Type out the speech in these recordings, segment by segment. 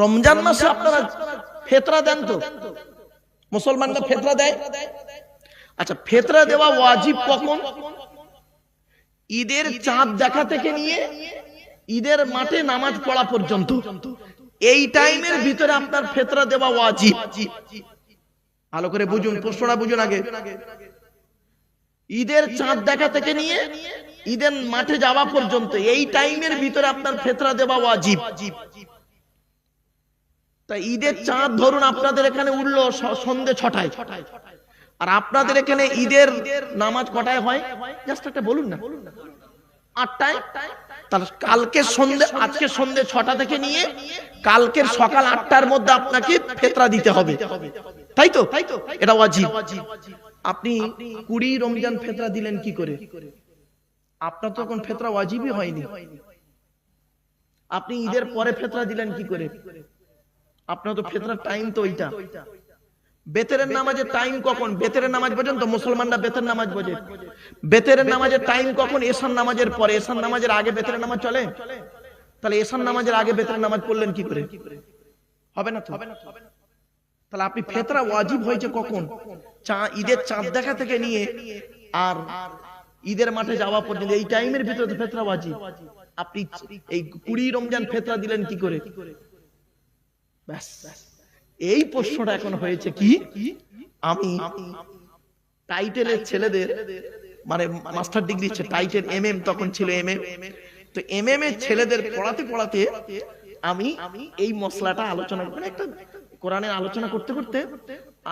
রমজান মাসে আপনারা ফিতরা দেন তো? মুসলমানরা ফিতরা দেয়? আচ্ছা, ফিতরা দেওয়া ওয়াজিব কখন? ঈদের চাঁদ দেখা থেকে নিয়ে ঈদের মাঠে নামাজ পড়া পর্যন্ত, এই টাইমের ভিতরে আপনার ফিতরা দেওয়া ওয়াজিব। ভালো করে বুঝুন, প্রশ্নটা বুঝুন আগে। ঈদের চাঁদ দেখা থেকে নিয়ে ঈদের মাঠে যাওয়া পর্যন্ত এই টাইমের ভিতরে আপনার ফিতরা দেওয়া ওয়াজিব। তা ঈদের চাঁদ ধরুন আপনাদের এখানে উঠলো সন্ধ্যে 6টায়, আর আপনাদের এখানে ঈদের নামাজ কটায় হয়? জাস্ট একটা বলুন না। 8টায়। তাহলে কালকে সন্ধ্যে, আজকে সন্ধ্যে 6টা থেকে নিয়ে কালকের সকাল 8টার মধ্যে আপনাকে ফিতরা দিতে হবে, তাই তো? এটা ওয়াজিব। আপনি 20 রমজান ফিতরা দিলেন কি করে? আপনার তো এখন ফিতরা ওয়াজিবই হয়নি। আপনি ঈদের পরে ফিতরা দিলেন কি করে? আপনার তো ফিতরার টাইম তো ওইটা। বেতেরের নামাজের টাইম কখন? বেতেরের নামাজ পর্যন্ত মুসলমানরা বেতের নামাজ বোঝে। বেতেরের নামাজের টাইম কখন? এশার নামাজের পরে। এশার নামাজের আগে বেতেরের নামাজ চলে? তাহলে এশার নামাজের আগে বেতেরের নামাজ পড়লেন কি করে? হবে না তো। তাহলে আপনি ফিতরা ওয়াজিব হয়েছে কখন? ঈদের চাঁদ দেখা থেকে নিয়ে আর ঈদের মাঠে যাওয়া পর্যন্ত, এই টাইমের ভিতরে ফিতরা ওয়াজিব। আপনি এই 20 রমজান ফিতরা দিলেন কি করে? ব্যাস, এই প্রশ্নটা এখন হয়েছে কি, আমি টাইটেলের ছেলেদের, মানে মাস্টার ডিগ্রি টাইটেল এমএম তখন ছিল এমএম, তো এমএম এর ছেলেদের পড়াতে পড়াতে আমি এই মশলাটা আলোচনা করে, একটা কোরআনের আলোচনা করতে করতে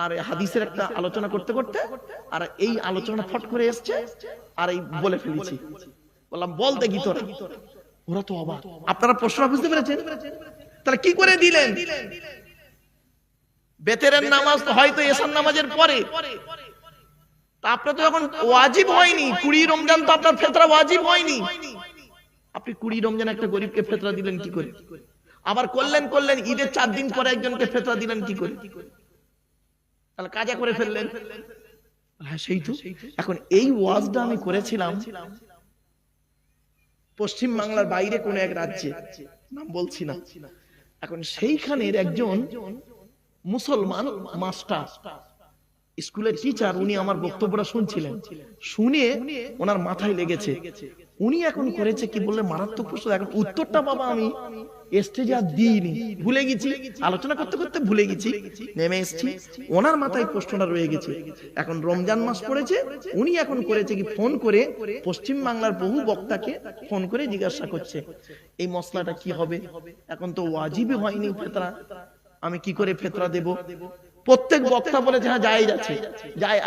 আর হাদিসের একটা আলোচনা করতে করতে, আর এই আলোচনা ফট করে এসছে আর এই বলে ফেলেছি। বললাম বল দেখি তোরা। ওরা তো অবাক। আপনারা প্রশ্ন বুঝতে পেরেছেন? তাহলে কি করে দিলেন? বেতেরের নামাজ তো হয়তো এশার নামাজের পরে, তা আপনার তো এখন ওয়াজিব হয়নি। 20 রমজান তো আপনার ফিতরা ওয়াজিব হয়নি। আপনি 20 রমজান একটা গরিবকে ফিতরা দিলেন কি করে? আবার করলেন ঈদের 4 দিন পরে একজনকে ফিতরা দিলেন কি করে? তাহলে কাজা করে ফেললেন। হ্যাঁ, সেই তো। এখন এই ওয়াজটা আমি করেছিলাম পশ্চিম বাংলার বাইরে কোন এক রাজ্যে, নাম বলছি না। এখন সেইখানের একজন মুসলমান মাস্টার, স্কুলের টিচার, উনি আমার বক্তব্যটা শুনছিলেন। শুনে ওনার মাথায় লেগেছে। উনি এখন করেছে কি বললে মারাত্মক প্রশ্ন। এখন উত্তরটা বাবা আমি স্টেজে আর দিইনি, ভুলে গেছি, আলোচনা করতে করতে ভুলে গেছি, নেমে এসেছি। ওনার মাথায় প্রশ্নটা রয়ে গেছে। এখন রমজান মাস পড়েছে, উনি এখন করেছে কি, ফোন করে পশ্চিম বাংলার বহু বক্তাকে ফোন করে জিজ্ঞাসা করছে এই মশলাটা কি হবে। এখন তো ওয়াজিবই হয়নি ফিতরা, আমি কি করে ফিতরা দেব? প্রত্যেক বক্তা বলেছে হ্যাঁ জায়েজ আছে।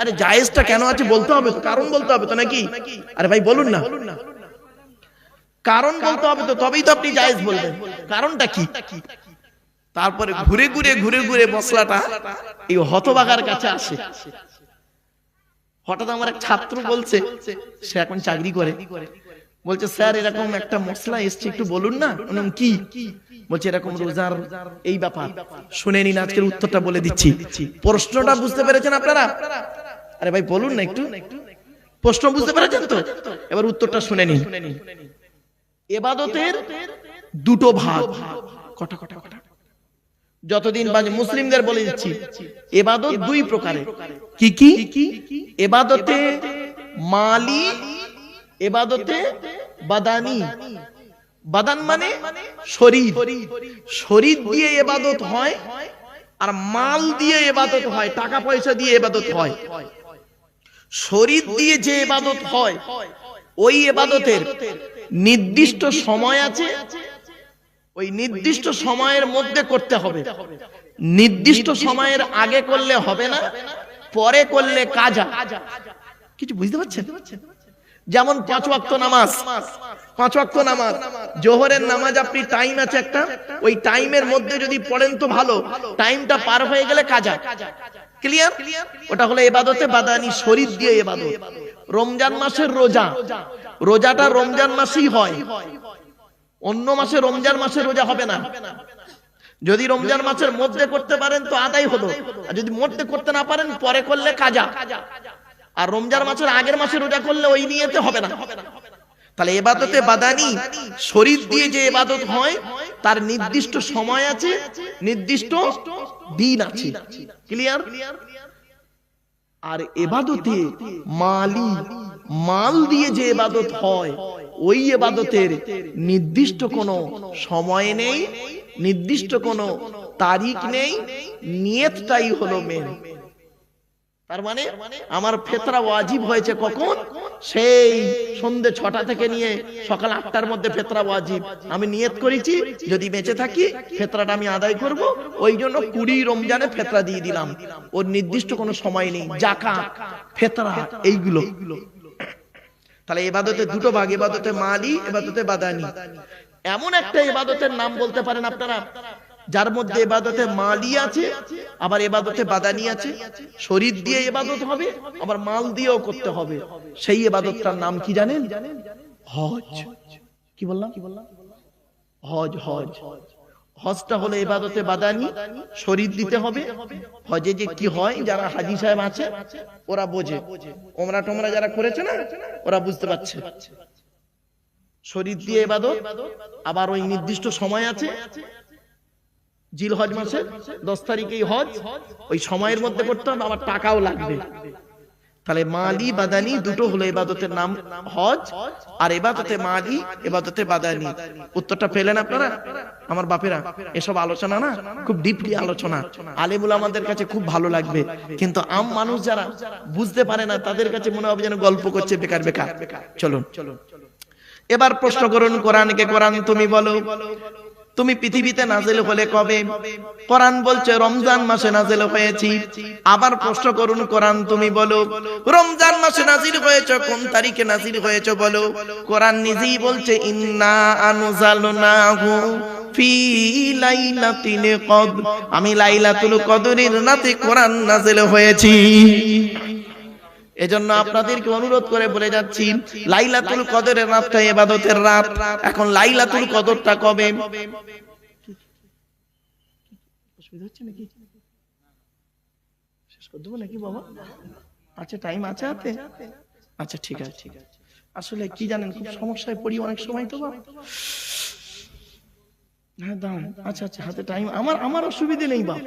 আরে জায়েজটা কেন আছে বলতে হবে তো, কারণ বলতে হবে তো নাকি? আরে ভাই বলুন না, কারণ বলতে হবে তো, তবেই তো আপনি জায়েজ বলবেন। কারণটা কি? তারপরে ঘুরে ঘুরে মশলাটা এই হতবাগার কাছে আসে। হঠাৎ আমার এক ছাত্র বলছে, সে এখন চাকরি করে, বলছে স্যার এরকম একটা মশলা এসছে, একটু বলুন না। কি বলছে? এরকম রোজার এই ব্যাপার। শুনে নিন, আজকের উত্তরটা বলে দিচ্ছি। প্রশ্নটা বুঝতে পেরেছেন আপনারা? আরে ভাই বলুন না একটু, প্রশ্ন বুঝতে পেরেছেন তো? এবার উত্তরটা শুনে নিন। ইবাদতের দুটো ভাগ। কটা? যতদিন বাজে মুসলিমদের বলে দিচ্ছি, ইবাদত 2 প্রকারের। কি কি? ইবাদতে মালি, ইবাদতে বাদানি। বাদান মানে শরীর, শরীর দিয়ে ইবাদত হয়, আর মাল দিয়ে ইবাদত হয়, টাকা পয়সা দিয়ে ইবাদত হয়। শরীর দিয়ে যে ইবাদত হয়, ওই ইবাদতের নির্দিষ্ট সময় আছে, ওই নির্দিষ্ট সময়ের মধ্যে করতে হবে। নির্দিষ্ট সময়ের আগে করলে হবে না, পরে করলে কাজা। কিছু বুঝতে পারছেন? যেমন 5 ওয়াক্ত নামাজ, 5 ওয়াক্ত নামাজ, জোহরের নামাজ আপনি টাইম আছে একটা, ওই টাইমের মধ্যে যদি পড়েন তো ভালো, টাইমটা পার হয়ে গেলে কাজা। ক্লিয়ার? ওটা হলো ইবাদতে বাদানি, শরীর দিয়ে ইবাদত। রমজান মাসের রোজা, রোজাটা রমজান মাসেই হয়, অন্য মাসে রমজান মাসের রোজা হবে না। যদি রমজান মাসের মধ্যে করতে পারেন তো আদায় হলো, আর যদি মধ্যে করতে না পারেন পরে করলে কাজা। আর রমজান মাসের আগের মাসে রোজা করলে ওই নিয়তে হবে না। তাহলে ইবাদতে বাদানি শরীর দিয়ে যে ইবাদত হয় তার নির্দিষ্ট সময় আছে, নির্দিষ্ট দিন আছে। ক্লিয়ার? আর ইবাদতে মালি, মাল দিয়ে যে ইবাদত হয় ওই ইবাদতের নির্দিষ্ট কোনো সময় নেই, নির্দিষ্ট কোনো তারিখ নেই, নিয়তটাই হলো মেন। তার মানে আমার ফিতরা ওয়াজিব হয়েছে কখন? সেই সন্ধ্যে 6টা থেকে নিয়ে সকাল 8টার মধ্যে ফিতরা ওয়াজিব। আমি নিয়ত করেছি যদি বেঁচে থাকি ফিতরাটা আমি আদায় করব, ওই জন্য 20 রমজানে ফিতরা দিয়ে দিলাম। ওর নির্দিষ্ট কোনো সময় নেই। যাকাত, ফিতরা এইগুলো। তাহলে ইবাদতে দুটো ভাগ, ইবাদতে মালি, ইবাদতে বাদানি। এমন একটা ইবাদতের নাম বলতে পারেন আপনারা যার মধ্যে ইবাদতে মালি আছে আবার ইবাদতে বাদানি আছে। শরীর দিয়ে ইবাদত হবে আবার মাল দিয়েও করতে হবে। সেই ইবাদতটার নাম কি জানেন? হজ। কি বললাম? হজ। হজ হজটা হলো ইবাদতে বাদানি, শরীর দিতে হবে। হজে যে কি হয়, যারা হাজী সাহেব আছে ওরা বোঝে, ওমরা টোমরা যারা করেছে না ওরা বুঝতে পারছে। শরীর দিয়ে ইবাদত, আবার ওই নির্দিষ্ট সময় আছে। জিলহজ মাসের 10 তারিখেই হজ, ওই সময়ের মধ্যে করতে হবে, আবার টাকাও লাগবে। তাহলে মালি বাদানি দুটো হলো ইবাদতের নাম হজ, আর ইবাদতে মালি, ইবাদতে বাদানি। উত্তরটা পেলেন আপনারা? আমার বাপেরা, এসব আলোচনা না খুব ডিপলি আলোচনা, আলেম উলামাদের কাছে খুব ভালো লাগবে, কিন্তু আম মানুষ যারা বুঝতে পারে না তাদের কাছে মনে হবে যেন গল্প করছে বেকার বেকার। চলুন এবার প্রশ্ন করুন কোরআনকে। কোরআন তুমি বলো, তুমি পৃথিবীতে নাজিল হলে কবে? কোরআন বলছে রমজান মাসে নাজিল হয়েছি। আবার প্রশ্ন করুন কোরআন তুমি বলো, রমজান মাসে নাজিল হয়েছে, কোন তারিখে নাজিল হয়েছে বলো? কোরআন নিজেই বলছে ইন্না আনজালনাহু ফি লাইলাতিল কদর, আমি লাইলাতুল কদরের রাতে কোরআন নাজিল হয়েছি। এজন্য আপনাদেরকে অনুরোধ করে বলে যাচ্ছি, লাইলাতুল কদরের রাতটা ইবাদতের রাত। এখন লাইলাতুল কদরটা কবে? শেষ করে দেবো নাকি বাবা? আচ্ছা টাইম আছে হাতে? আচ্ছা ঠিক আছে। আসলে কি জানেন, খুব সমস্যায় পড়ি অনেক সময় তো বাবা। হ্যাঁ দাঁড়ান, আচ্ছা হাতে টাইম আমার অসুবিধে নেই বাবা,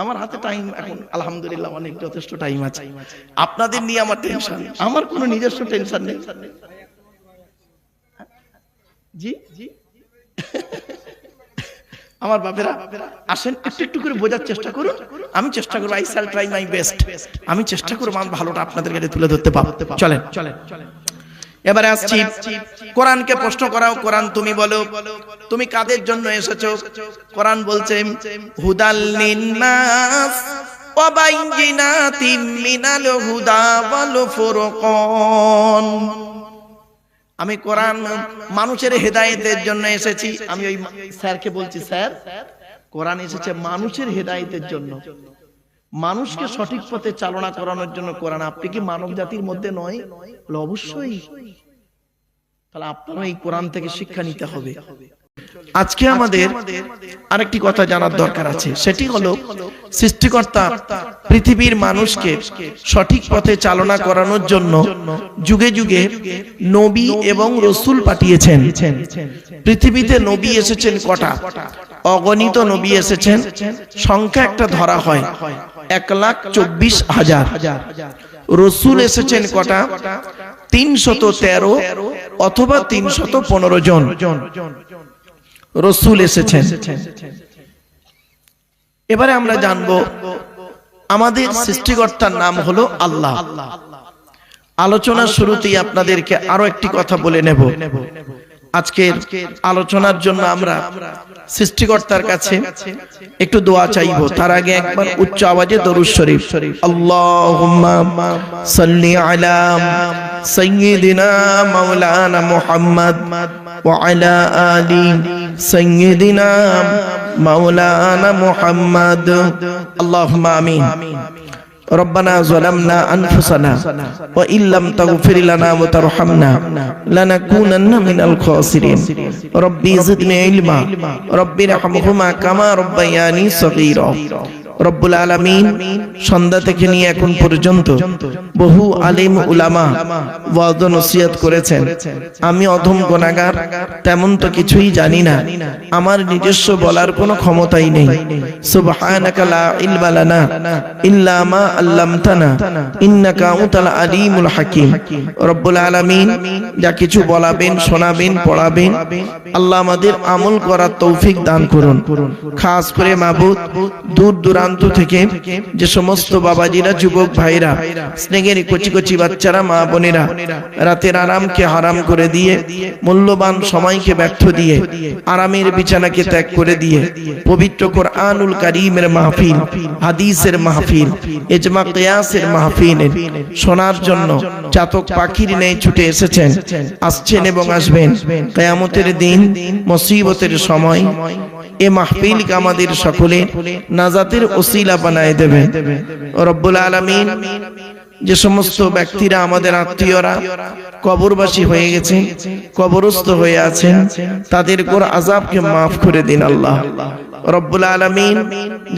আমার হাতে টাইম এখন আলহামদুলিল্লাহ অনেক যথেষ্ট টাইম আছে। আপনাদের নিয়ে আমার টেনশন, আমার কোনো নিজস্ব টেনশন নেই। জি আমার বাপেরা আসেন, একটু করে বোঝার চেষ্টা করুন। আমি চেষ্টা করবো, I shall try my best. আমি চেষ্টা করবো আমার ভালোটা আপনাদের কাছে তুলে ধরতে পারবো। চলেন এবারে আসছি, কোরআনকে প্রশ্ন করাও। কোরআন তুমি বলো, তুমি কাদের জন্য এসেছো? কোরআন বলছে হুদাল লিন্নাস ওয়া বাইয়িনাতিম মিনাল হুদা ওয়াল ফুরকান। আমি কোরআন মানুষের হেদায়েতের জন্য এসেছি। আমি ওই স্যারকে বলছি, স্যার কোরআন এসেছে মানুষের হেদায়েতের জন্য, মানুষকে সঠিক পথে চালনা করানোর জন্য কোরআন। আপনি কি মানব জাতির মধ্যে নয়? অবশ্যই। তাহলে আপনারা এই কোরআন থেকে শিক্ষা নিতে হবে। আজকে আমাদের আরেকটি কথা জানার দরকার আছে, সেটি হলো সৃষ্টিকর্তা পৃথিবীর মানুষকে সঠিক পথে চালনা করানোর জন্য যুগে যুগে নবী এবং রাসূল পাঠিয়েছেন। পৃথিবীতে নবী এসেছেন কটা? অগণিত নবী এসেছেন, সংখ্যা একটা ধরা হয় 1,24,000। রাসূল এসেছেন কটা? 313 অথবা 315 জন রাসূল এসেছেন। এবারে আমরা জানবো আমাদের সৃষ্টিকর্তার নাম হলো আল্লাহ। আলোচনার শুরুতেই আপনাদেরকে আরো একটি কথা বলে নেব। আজকের আলোচনার জন্য আমরা সৃষ্টিকর্তার কাছে একটু দোয়া চাইবো। তার আগে একবার উচ্চ আওয়াজে দরুদ শরীফ, আল্লাহুম্মা সাল্লি আলা সাইয়্যিদিনা মাওলানা মুহাম্মদ ওয়া আলা আলি সাইয়্যিদিনা মাওলানা মুহাম্মদ, আল্লাহুম্মা আমিন। ربنا ظلمنا أنفسنا وإن لم تغفر لنا وترحمنا لنكونن من الخاسرين ربي زدني علما ربي ارحمهما كما ربياني صغيرا রব্বুল আলামিন সন্ধ্যা থেকে নিয়ে এখন পর্যন্ত বহু আলিম উলামা ওয়াজ ও নসিহত করেছেন। আমি অধম গুনাহগার, তেমন তো কিছুই জানি না, আমার নিজস্ব বলার কোনো ক্ষমতাই নেই। সুবহানাকা লা ইলমা লানা ইল্লা মা আল্লামতানা ইন্নাকা আনতাল আলিমুল হাকিম। রব্বুল আলামিন যা কিছু বলাবেন, শোনাবেন, পড়াবেন, আল্লাহ আমাদের আমল করার তৌফিক দান করুন। খাস করে মাবুদ, দূর দূরান্ত থেকে যে সমস্ত বাবাজিরা, যুবক ভাইরা, স্নেহের কচি কচি বাচ্চারা, মা বোনেরা রাতের আরামকে হারাম করে দিয়ে, মূল্যবান সময়কে ব্যর্থ দিয়ে, আরামের বিছানাকে ত্যাগ করে দিয়ে পবিত্র কোরআনুল কারীমের মাহফিল, হাদিসের মাহফিল, ইজমা কিয়াসের মাহফিল শোনার জন্য চাতক পাখির ন্যায় ছুটে এসেছেন, আসছেন এবং আসবেন। কিয়ামতের দিন, মুসিবতের সময় এ মাহফিলকে আমাদের সকলে নাজাতের ওসিলা বানায় দেবেন। রব্বুল আলামিন যে সমস্ত ব্যক্তিরা আমাদের আত্মীয়রা কবরবাসী হয়ে গেছে, কবরস্থ হয়ে আছেন, তাদের উপর আযাবকে মাফ করে দিন আল্লাহ। রব্বুল আলামিন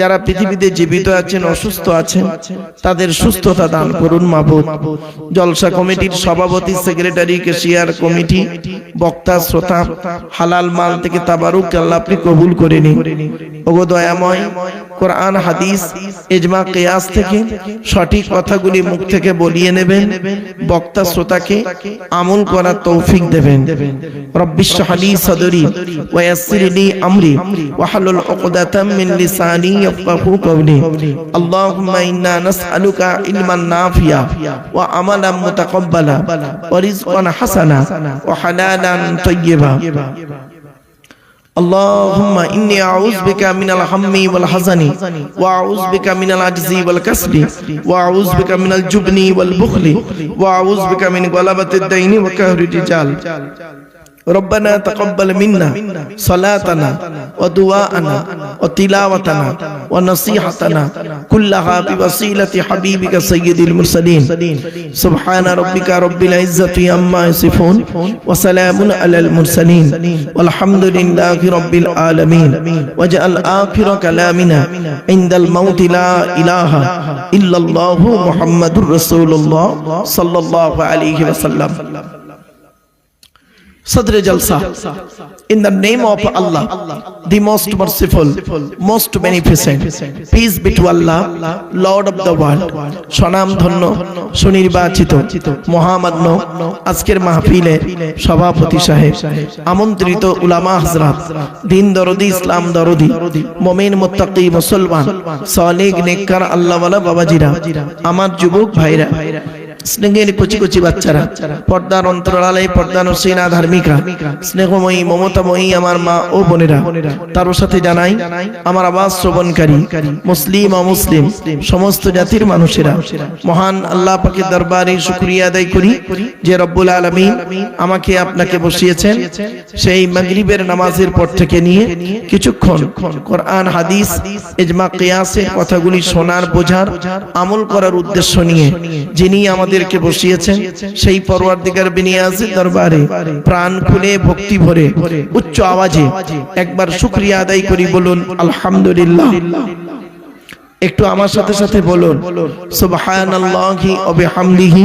যারা পৃথিবীতে জীবিত আছেন, অসুস্থ আছেন, তাদের সুস্থতা দান করুন মাবুদ। জলসা কমিটির সভাপতি, সেক্রেটারি, ক্যাশিয়ার কমিটি, বক্তা, শ্রোতা, হালাল মাল থেকে তাবারুক আল্লাহ আপনি কবুল করে নিন। ওগো দয়াময়, কোরআন, হাদিস, ইজমা কিয়াস থেকে সঠিক কথাগুলি মুখ থেকে বলিয়ে নেবেন, বক্তা শ্রোতাকে আমল করার তৌফিক দেবেন। রব্বিশ রাহ লি সাদরি ওয়া ইয়াসসির লি আমরি ওয়াহলুল উকদাতাম মিন লিসানি ইয়াফকাহু কওলি। আল্লাহুম্মা ইন্না নাসআলুকা ইলমান নাফিয়া ওয়া আমালান মুতাকাব্বালা ওয়া রিজকান হাসানা ওয়া হালালান তাইয়্যিবা। اللهم إني أعوذ بك من الهم والحزن وأعوذ بك من العجز والكسل وأعوذ بك من الجبن والبخل وأعوذ بك من غلبة الدين وقهر الرجال. ربنا تقبل منا صلاتنا ودعاءنا وتلاوتنا ونصيحتنا كلها بوسيلة حبيبك سيد المرسلين. سبحان ربك رب العزة عما يصفون وسلام على المرسلين والحمد لله رب العالمين. واجعل آخر كلامنا عند الموت لا إله إلا الله محمد رسول الله صلى الله عليه وسلم. Sadr Jalsa, in the name of Allah, the most merciful, most beneficent, peace be to Allah, Lord of the world. Shanam Dhanno, সুনির্বাচিত মহামান্য আজকের মাহফিলের সভাপতি সাহেব, আমন্ত্রিত উলামা হযরত, দিন দরদি, ইসলাম দরদি, মুমিন মুত্তাকি মুসলমান, সালেহ নেককার আল্লাহওয়ালা বাবাজিরা, আমার যুবক ভাইরা, স্নেহের কচি কচি বাচ্চারা, পর্দার অন্তরালে পর্দানসীনা ধার্মিকা, স্নেহময়ী মমতাময়ী আমার মা ও বোনেরা, তার সাথে জানাই আমার আওয়াজ শ্রবণকারী মুসলিম অমুসলিম সমস্ত জাতির মানুষেরা, মহান আল্লাহ পাকের দরবারে শুকরিয়া আদায় করি যে রব্বুল আলামিন আমাকে আপনাকে বসিয়েছেন সেই মাগরিবের নামাজের পর থেকে নিয়ে কিছুক্ষণ কোরআন, হাদিস, ইজমা কিয়াসের কথাগুলি শোনার, বোঝার, আমল করার উদ্দেশ্য নিয়ে যিনি আমাদেরকে বসিয়েছেন সেই পরওয়ারদিগার বিনিয়াজের দরবারে প্রাণ খুলে ভক্তি ভরে উচ্চ আওয়াজে একবার শুকরিয়া আদায় করি, বলুন আলহামদুলিল্লাহ। একটু আমার সাথে সাথে বলুন সুবহানাল্লাহি ওয়া বিহামদিহি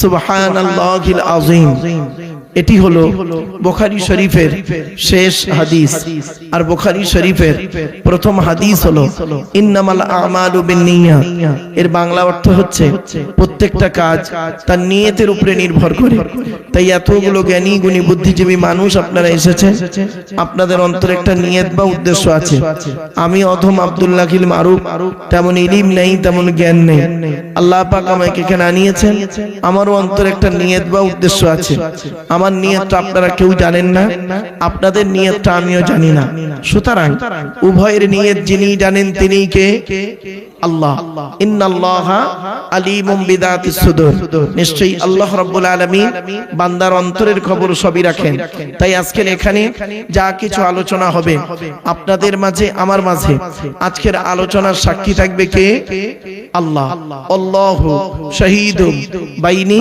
সুবহানাল্লাহিল আযীম। এটি হলো বুখারী শরীফের শেষ হাদিস। আর বুখারী শরীফের প্রথম হাদিস হলো ইন্নামাল আমালু বিন্নিয়াত। এর বাংলা অর্থ হচ্ছে প্রত্যেকটা কাজ তার নিয়তের উপরে নির্ভর করে। তাই এতগুলো জ্ঞানী গুণী বুদ্ধিজীবী মানুষ আপনারা এসেছেন, আপনাদের অন্তরে একটা নিয়ত বা উদ্দেশ্য আছে। আমি অধম আব্দুল্লাহিল মারুফ, তেমন ইলম নেই, তেমন জ্ঞান নেই। আল্লাহ পাক আমাকে এখানে আনিয়েছেন, আমারও অন্তরে একটা নিয়ত বা উদ্দেশ্য আছে। আমার নিয়তটা আপনারা কেউ জানেন না, আপনাদের নিয়তটা আমিও জানি না। সুতরাং উভয়ের নিয়ত যিনি জানেন তিনি কে? আল্লাহ। ইন্নাল্লাহা আলিমুম বিযাতিস সুদূর, নিশ্চয়ই আল্লাহ রাব্বুল আলামিন বান্দার অন্তরের খবর সবই রাখেন। তাই আজকের এখানে যা কিছু আলোচনা হবে আপনাদের মাঝে আমার মাঝে, আজকের আলোচনার সাক্ষী থাকবে কে? আল্লাহ। আল্লাহু শাহীদুম বাইনি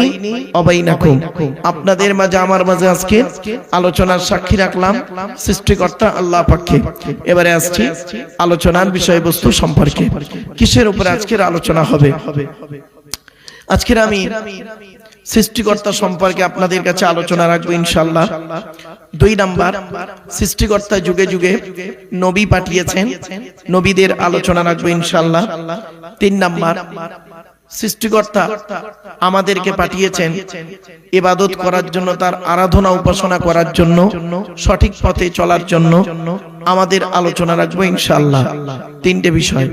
ওয়া বাইনাকুম, আপনাদের মাঝে আমার মাঝে আজকে আলোচনার সাক্ষী রাখলাম সৃষ্টিকর্তা আল্লাহ পাককে। এবারে আসছি আলোচনার বিষয়বস্তু সম্পর্কে। কিসের উপরে আজকের আলোচনা হবে? আজকের আমি সৃষ্টিকর্তা সম্পর্কে আপনাদের কাছে আলোচনা রাখবো ইনশাআল্লাহ। 2 নাম্বার, সৃষ্টিকর্তা যুগে যুগে নবী পাঠিয়েছেন, নবীদের আলোচনা রাখবো ইনশাআল্লাহ। 3 নাম্বার, সৃষ্টিকর্তা আমাদেরকে পাঠিয়েছেন ইবাদত করার জন্য, তার আরাধনা উপাসনা করার জন্য, সঠিক পথে চলার জন্য আমাদের আলোচনা রাখবো ইনশাআল্লাহ। 3টে বিষয়।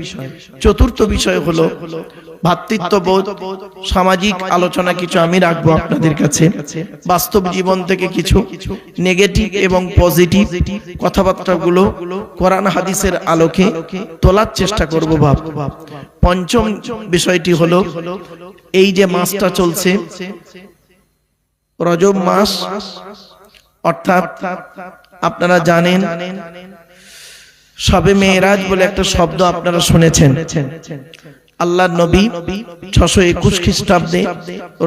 4র্থ বিষয় হলো ভাতৃত্ববোধ, সামাজিক আলোচনা কিছু আমি রাখবো আপনাদের কাছে। বাস্তব জীবন থেকে কিছু নেগেটিভ এবং পজিটিভ কথাবার্তাগুলো কোরআন হাদিসের আলোকে তোলার চেষ্টা করব ভাব। 5ম বিষয়টি হলো এই যে মাসটা চলছে রজব মাস, অর্থাৎ আপনারা জানেন শবে মেরাজ বলে একটা শব্দ আপনারা শুনেছেন। আল্লাহর নবী 621 খ্রিস্টাব্দে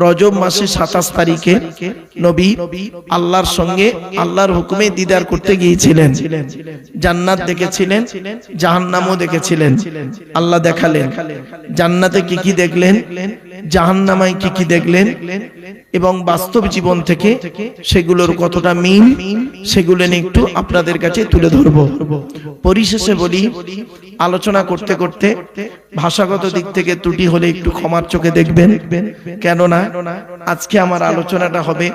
রজব মাসে 27 তারিখে নবী আল্লাহর সঙ্গে আল্লাহর হুকুমে দিদার করতে গিয়েছিলেন। জান্নাত দেখেছিলেন, জাহান্নামও দেখেছিলেন। আল্লাহ দেখালেন জান্নাতে কি কি দেখলেন, জাহান্নামায় কি কি দেখলেন, এবং বাস্তব জীবন থেকে সেগুলোর কতটা মিল, সেগুলো নিয়ে একটু আপনাদের কাছে তুলে ধরবো। পরিশেষে বলি, আলোচনা করতে করতে ভাষাগত দিক থেকে ত্রুটি হলে একটু ক্ষমার চোখে দেখবেন, কেননা আজকে আমার আলোচনাটা হবে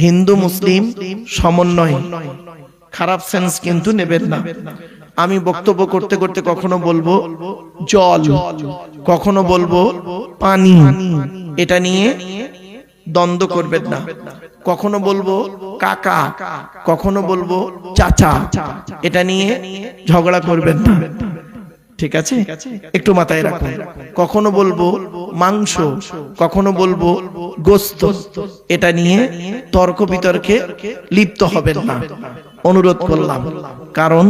হিন্দু মুসলিম সমন্বয়। খারাপ সেন্স কিন্তু নেবেন না। আমি বক্তব্য করতে করতে কখনো বলবো জল, কখনো বলবো পানি, এটা নিয়ে দ্বন্দ্ব করবেন না। কখনো বলবো কাকা, কখনো বলবো চাচা, এটা নিয়ে ঝগড়া করবেন না, ঠিক আছে? একটু মাথায় রাখুন। কখনো বলবো মাংস, কখনো বলবো গোস্ত, এটা নিয়ে তর্ক বিতর্কে লিপ্ত হবেন না, অনুরোধ করলাম। কারণ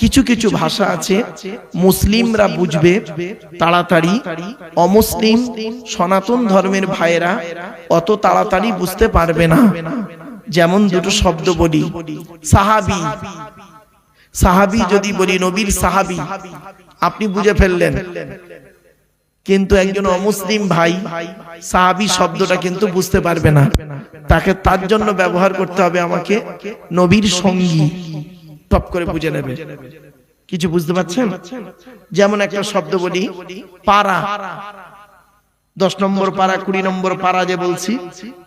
কিছু কিছু ভাষা আছে মুসলিমরা বুঝবে তাড়াতাড়ি, অমুসলিম সনাতন ধর্মের ভাইয়েরা অত তাড়াতাড়ি বুঝতে পারবে না। যেমন দুটো শব্দ বলি, সাহাবী, সাহাবী যদি বলি নবীর সাহাবী, আপনি বুঝে ফেললেন। কিন্তু একজন অমুসলিম ভাই সাহাবী শব্দটা কিন্তু বুঝতে পারবে না, তাকে তার জন্য ব্যবহার করতে হবে আমাকে নবীর সঙ্গী, টপ করে বুঝে নেবে। কিছু বুঝতে পারছেন? যেমন একটা শব্দ বলি পাড়া, 10 নম্বর পাড়া, 20 নম্বর পাড়া যে বলছি,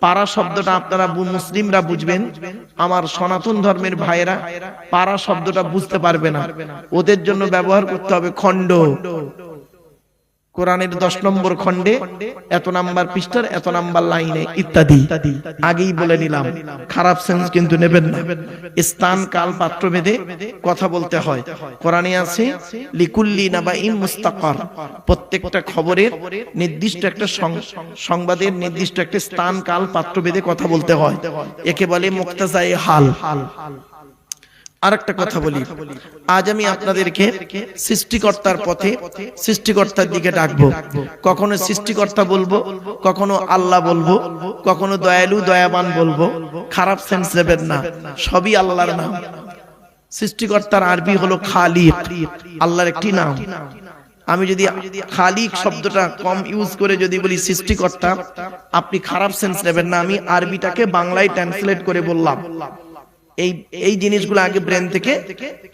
পাড়া শব্দটা আপনারা মুসলিমরা বুঝবেন, আমার সনাতন ধর্মের ভাইয়েরা পাড়া শব্দটা বুঝতে পারবে না, ওদের জন্য ব্যবহার করতে হবে খণ্ড। কোরআনের 10 নম্বর খণ্ডে এত নাম্বার পৃষ্ঠার এত নাম্বার লাইনে ইত্যাদি। আগেই বলে নিলাম, খারাপ সেন্স কিন্তু নেবেন না। স্থান কাল পাত্র ভেদে কথা বলতে হয়। কোরআনে আছে লিকুল্লি নাবাইন মুস্তাকার, প্রত্যেকটা খবরের নির্দিষ্ট একটা সংবাদের নির্দিষ্ট একটা স্থান কাল পাত্র ভেদে কথা বলতে হয়, একে বলে মুক্তাজায়ে হাল। আরেকটা কথা বলি, আজ আমি আপনাদেরকে সৃষ্টিকর্তার পথে, সৃষ্টিকর্তার দিকে ডাকবো। কখনো সৃষ্টিকর্তা বলবো, কখনো আল্লাহ বলবো, কখনো দয়ালু দয়াবান বলবো। খারাপ সেন্স নেবেন না, সবই আল্লাহর নাম। সৃষ্টিকর্তার আরবি হলো খালিক, আল্লাহর একটি নাম। আমি যদি খালিক শব্দটা কম ইউজ করে যদি বলি সৃষ্টিকর্তা, আপনি খারাপ সেন্স নেবেন না। আমি আরবিটাকে বাংলায় ট্রান্সলেট করে বললাম। এই জিনিসগুলো আগে ব্রেন থেকে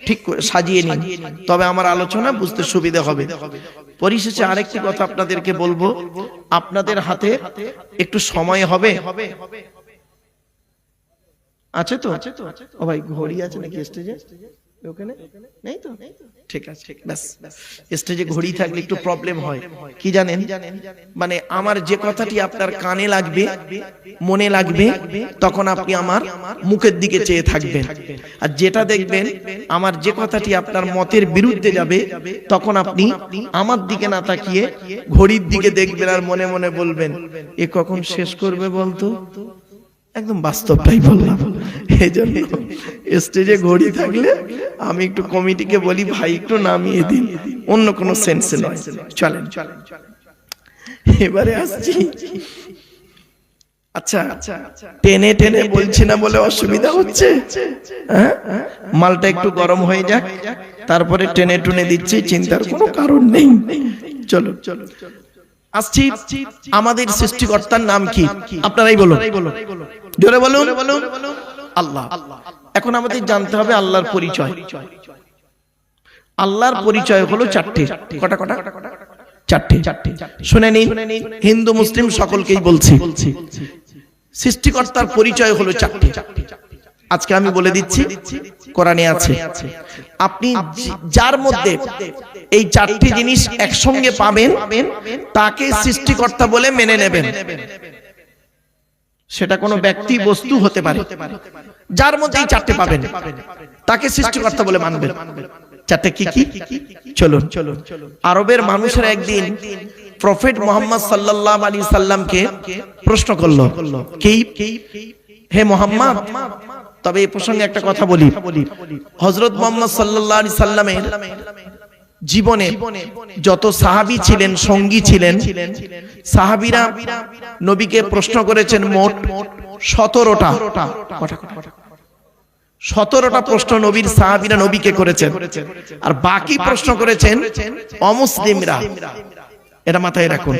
ঠিক সাজিয়ে নিন, তবে আমার আলোচনা বুঝতে সুবিধা হবে। পরিশেষে আরেকটি কথা আপনাদেরকে বলবো, আপনাদের হাতে একটু সময় হবে, আছে তো? ও ভাই ঘড়ি আছে নাকি স্টেজে? ওখানে নেই তো? ঠিক আছে, ব্যাস। স্টেজে ঘড়ি থাকলে একটু প্রবলেম হয়, কি জানেন, মানে আমার যে কথাটি আপনার কানে লাগবে, মনে লাগবে, তখন আপনি আমার মুখের দিকে চেয়ে থাকবেন। আর যেটা দেখবেন আমার যে কথাটি আপনার মতের বিরুদ্ধে যাবে, তখন আপনি আমার দিকে না তাকিয়ে ঘড়ির দিকে দেখবেন আর মনে মনে বলবেন, এ কখন শেষ করবে বলতো। একদম বাস্তবটাই বললাম। এই জন্য স্টেজে ঘড়ি থাকলে আমি একটু কমিটিকে বলি, ভাই একটু নামিয়ে দিন, অন্য কোনো সেন্সে নয়। চলেন, এবারে আসছি। আচ্ছা, টেনে টেনে বলছি না বলে অসুবিধা হচ্ছে, হ্যাঁ, মালটা একটু গরম হয়ে যাক, তারপরে টেনে টুনে দিচ্ছি, চিন্তার কোনো কারণ নেই। চলো আসছি। আমাদের সৃষ্টিকর্তার নাম কি আপনারাই বলুন, জোরে বলুন। আল্লাহ। এখন আমাদের জানতে হবে আল্লাহর পরিচয়। আল্লাহর পরিচয় হলো চারটে। কটা? চারটে। শুনে নিন, হিন্দু মুসলিম সকলকেই বলছি, সৃষ্টিকর্তার পরিচয় হলো চারটে। আজকে আমি বলে দিচ্ছি, কোরআনে আছে। আপনি যার মধ্যে এই চারটি জিনিস একসঙ্গে পাবেন, তাকে সৃষ্টিকর্তা বলে মেনে নেবেন। সেটা কোনো ব্যক্তি বস্তু হতে পারে, যার মধ্যে এই চারটে পাবেন তাকে সৃষ্টিকর্তা বলে মানবেন। চারটে কি কি? চলুন। আরবের মানুষেরা একদিন প্রফেট মুহাম্মদ সাল্লাল্লাহু আলাইহি সাল্লামকে প্রশ্ন করলো, কি হে মুহাম্মদ, তবে এই প্রসঙ্গে একটা কথা বলি। হযরত মুহাম্মদ সাল্লাল্লাহু আলাইহি সাল্লামের জীবনে যত সাহাবী ছিলেন, সঙ্গী ছিলেন, সাহাবীরা নবীকে প্রশ্ন করেছেন মোট 17টা। 17টা প্রশ্ন নবীর সাহাবীরা নবীকে করেছেন, আর বাকি প্রশ্ন করেছেন অমুসলিমরা। এটা মাথায় রাখুন।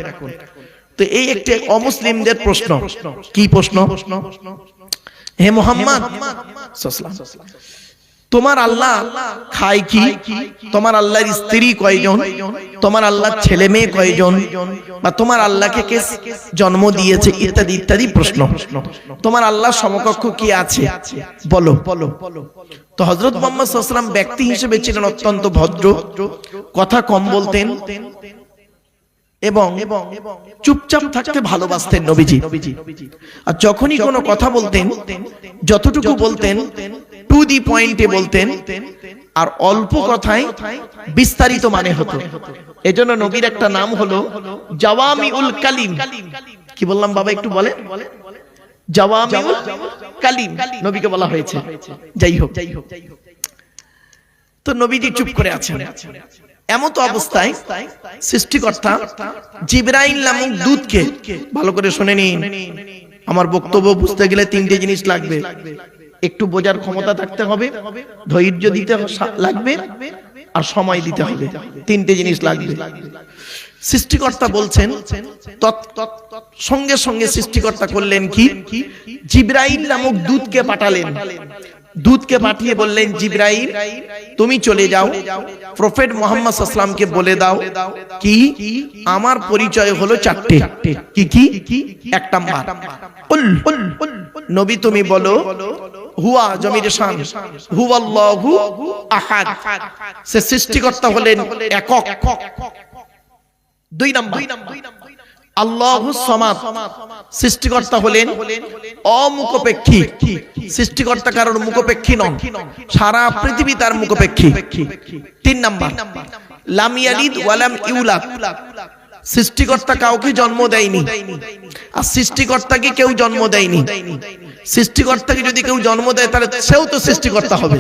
তো এই একটি অমুসলিমদের প্রশ্ন। কি প্রশ্ন? হে মুহাম্মদ সাল্লাল্লাহু আলাইহি ওয়াসাল্লাম, তোমার আল্লাহ খায় কি? তোমার আল্লাহর স্ত্রী কয়জন? তোমার আল্লাহর ছেলে মেয়ে কয়জন? বা তোমার আল্লাহকে কে জন্ম দিয়েছে? ইত্যাদি ইত্যাদি প্রশ্ন। তোমার আল্লাহর সমকক্ষ কি আছে বলো। তো হযরত মুহাম্মদ সাল্লাল্লাহু আলাইহি ওয়াসাল্লাম ব্যক্তি হিসেবে ছিলেন অত্যন্ত ভদ্র, কথা কম বলতেন এবং চুপচাপ থাকতে ভালোবাসতেন নবীজি। আর যখনই কোনো কথা বলতেন, যতটুকু বলতেন টু দি পয়েন্টে বলতেন, আর অল্প কথায় বিস্তারিত মানে হতো। এজন্য নবীর একটা নাম হলো জাওয়ামিউল কালিম। কি বললাম বাবা, একটু বলে। জাওয়ামিউল কালিম নবীকে বলা হয়েছে। যাই হোক, তো নবীজি চুপ করে আছেন। এমত অবস্থায় সৃষ্টিকর্তা জিবরাইল নামক দূতকে, ভালো করে শুনে নিন, আমার বক্তব্য বুঝতে গেলে তিনটে জিনিস লাগবে। একটু বোঝার ক্ষমতা থাকতে হবে, ধৈর্য দিতে লাগবে, আর সময় দিতে হবে। তিনটে জিনিস লাগবে। সৃষ্টিকর্তা বলছেন, সঙ্গে সঙ্গে সৃষ্টিকর্তা করলেন কি? জিবরাইল নামক দূতকে পাঠালেন। দূতকে পাঠিয়ে বললেন, জিবরাইল তুমি চলে যাও, প্রফেট মুহাম্মদ সাল্লাল্লাহু আলাইহি ওয়াসাল্লামকে বলে দাও কি আমার পরিচয় হলো চারটে। কি কি? এক নাম্বার, নবী তুমি বলো হুয়া জমির শান, হুয়াল্লাহু আহাদ, সে সৃষ্টিকর্তা হলেন একক। দুই নাম্বার, আল্লাহুস সামাদ, সৃষ্টিকর্তা হলেন অমুখপেক্ষী। সৃষ্টিকর্তা কারোর মুখপেক্ষী নন, সারা পৃথিবী তার মুখপেক্ষী। তিন নাম্বার, লাম ইয়ালিদ ওয়া লাম ইউলাদ, সৃষ্টিকর্তা কাউকে জন্ম দেয়নি, আর সৃষ্টিকর্তাকে কেউ জন্ম দেয়নি। সৃষ্টিকর্তাকে যদি কেউ জন্ম দেয় তাহলে সেও তো সৃষ্টিকর্তা হবে।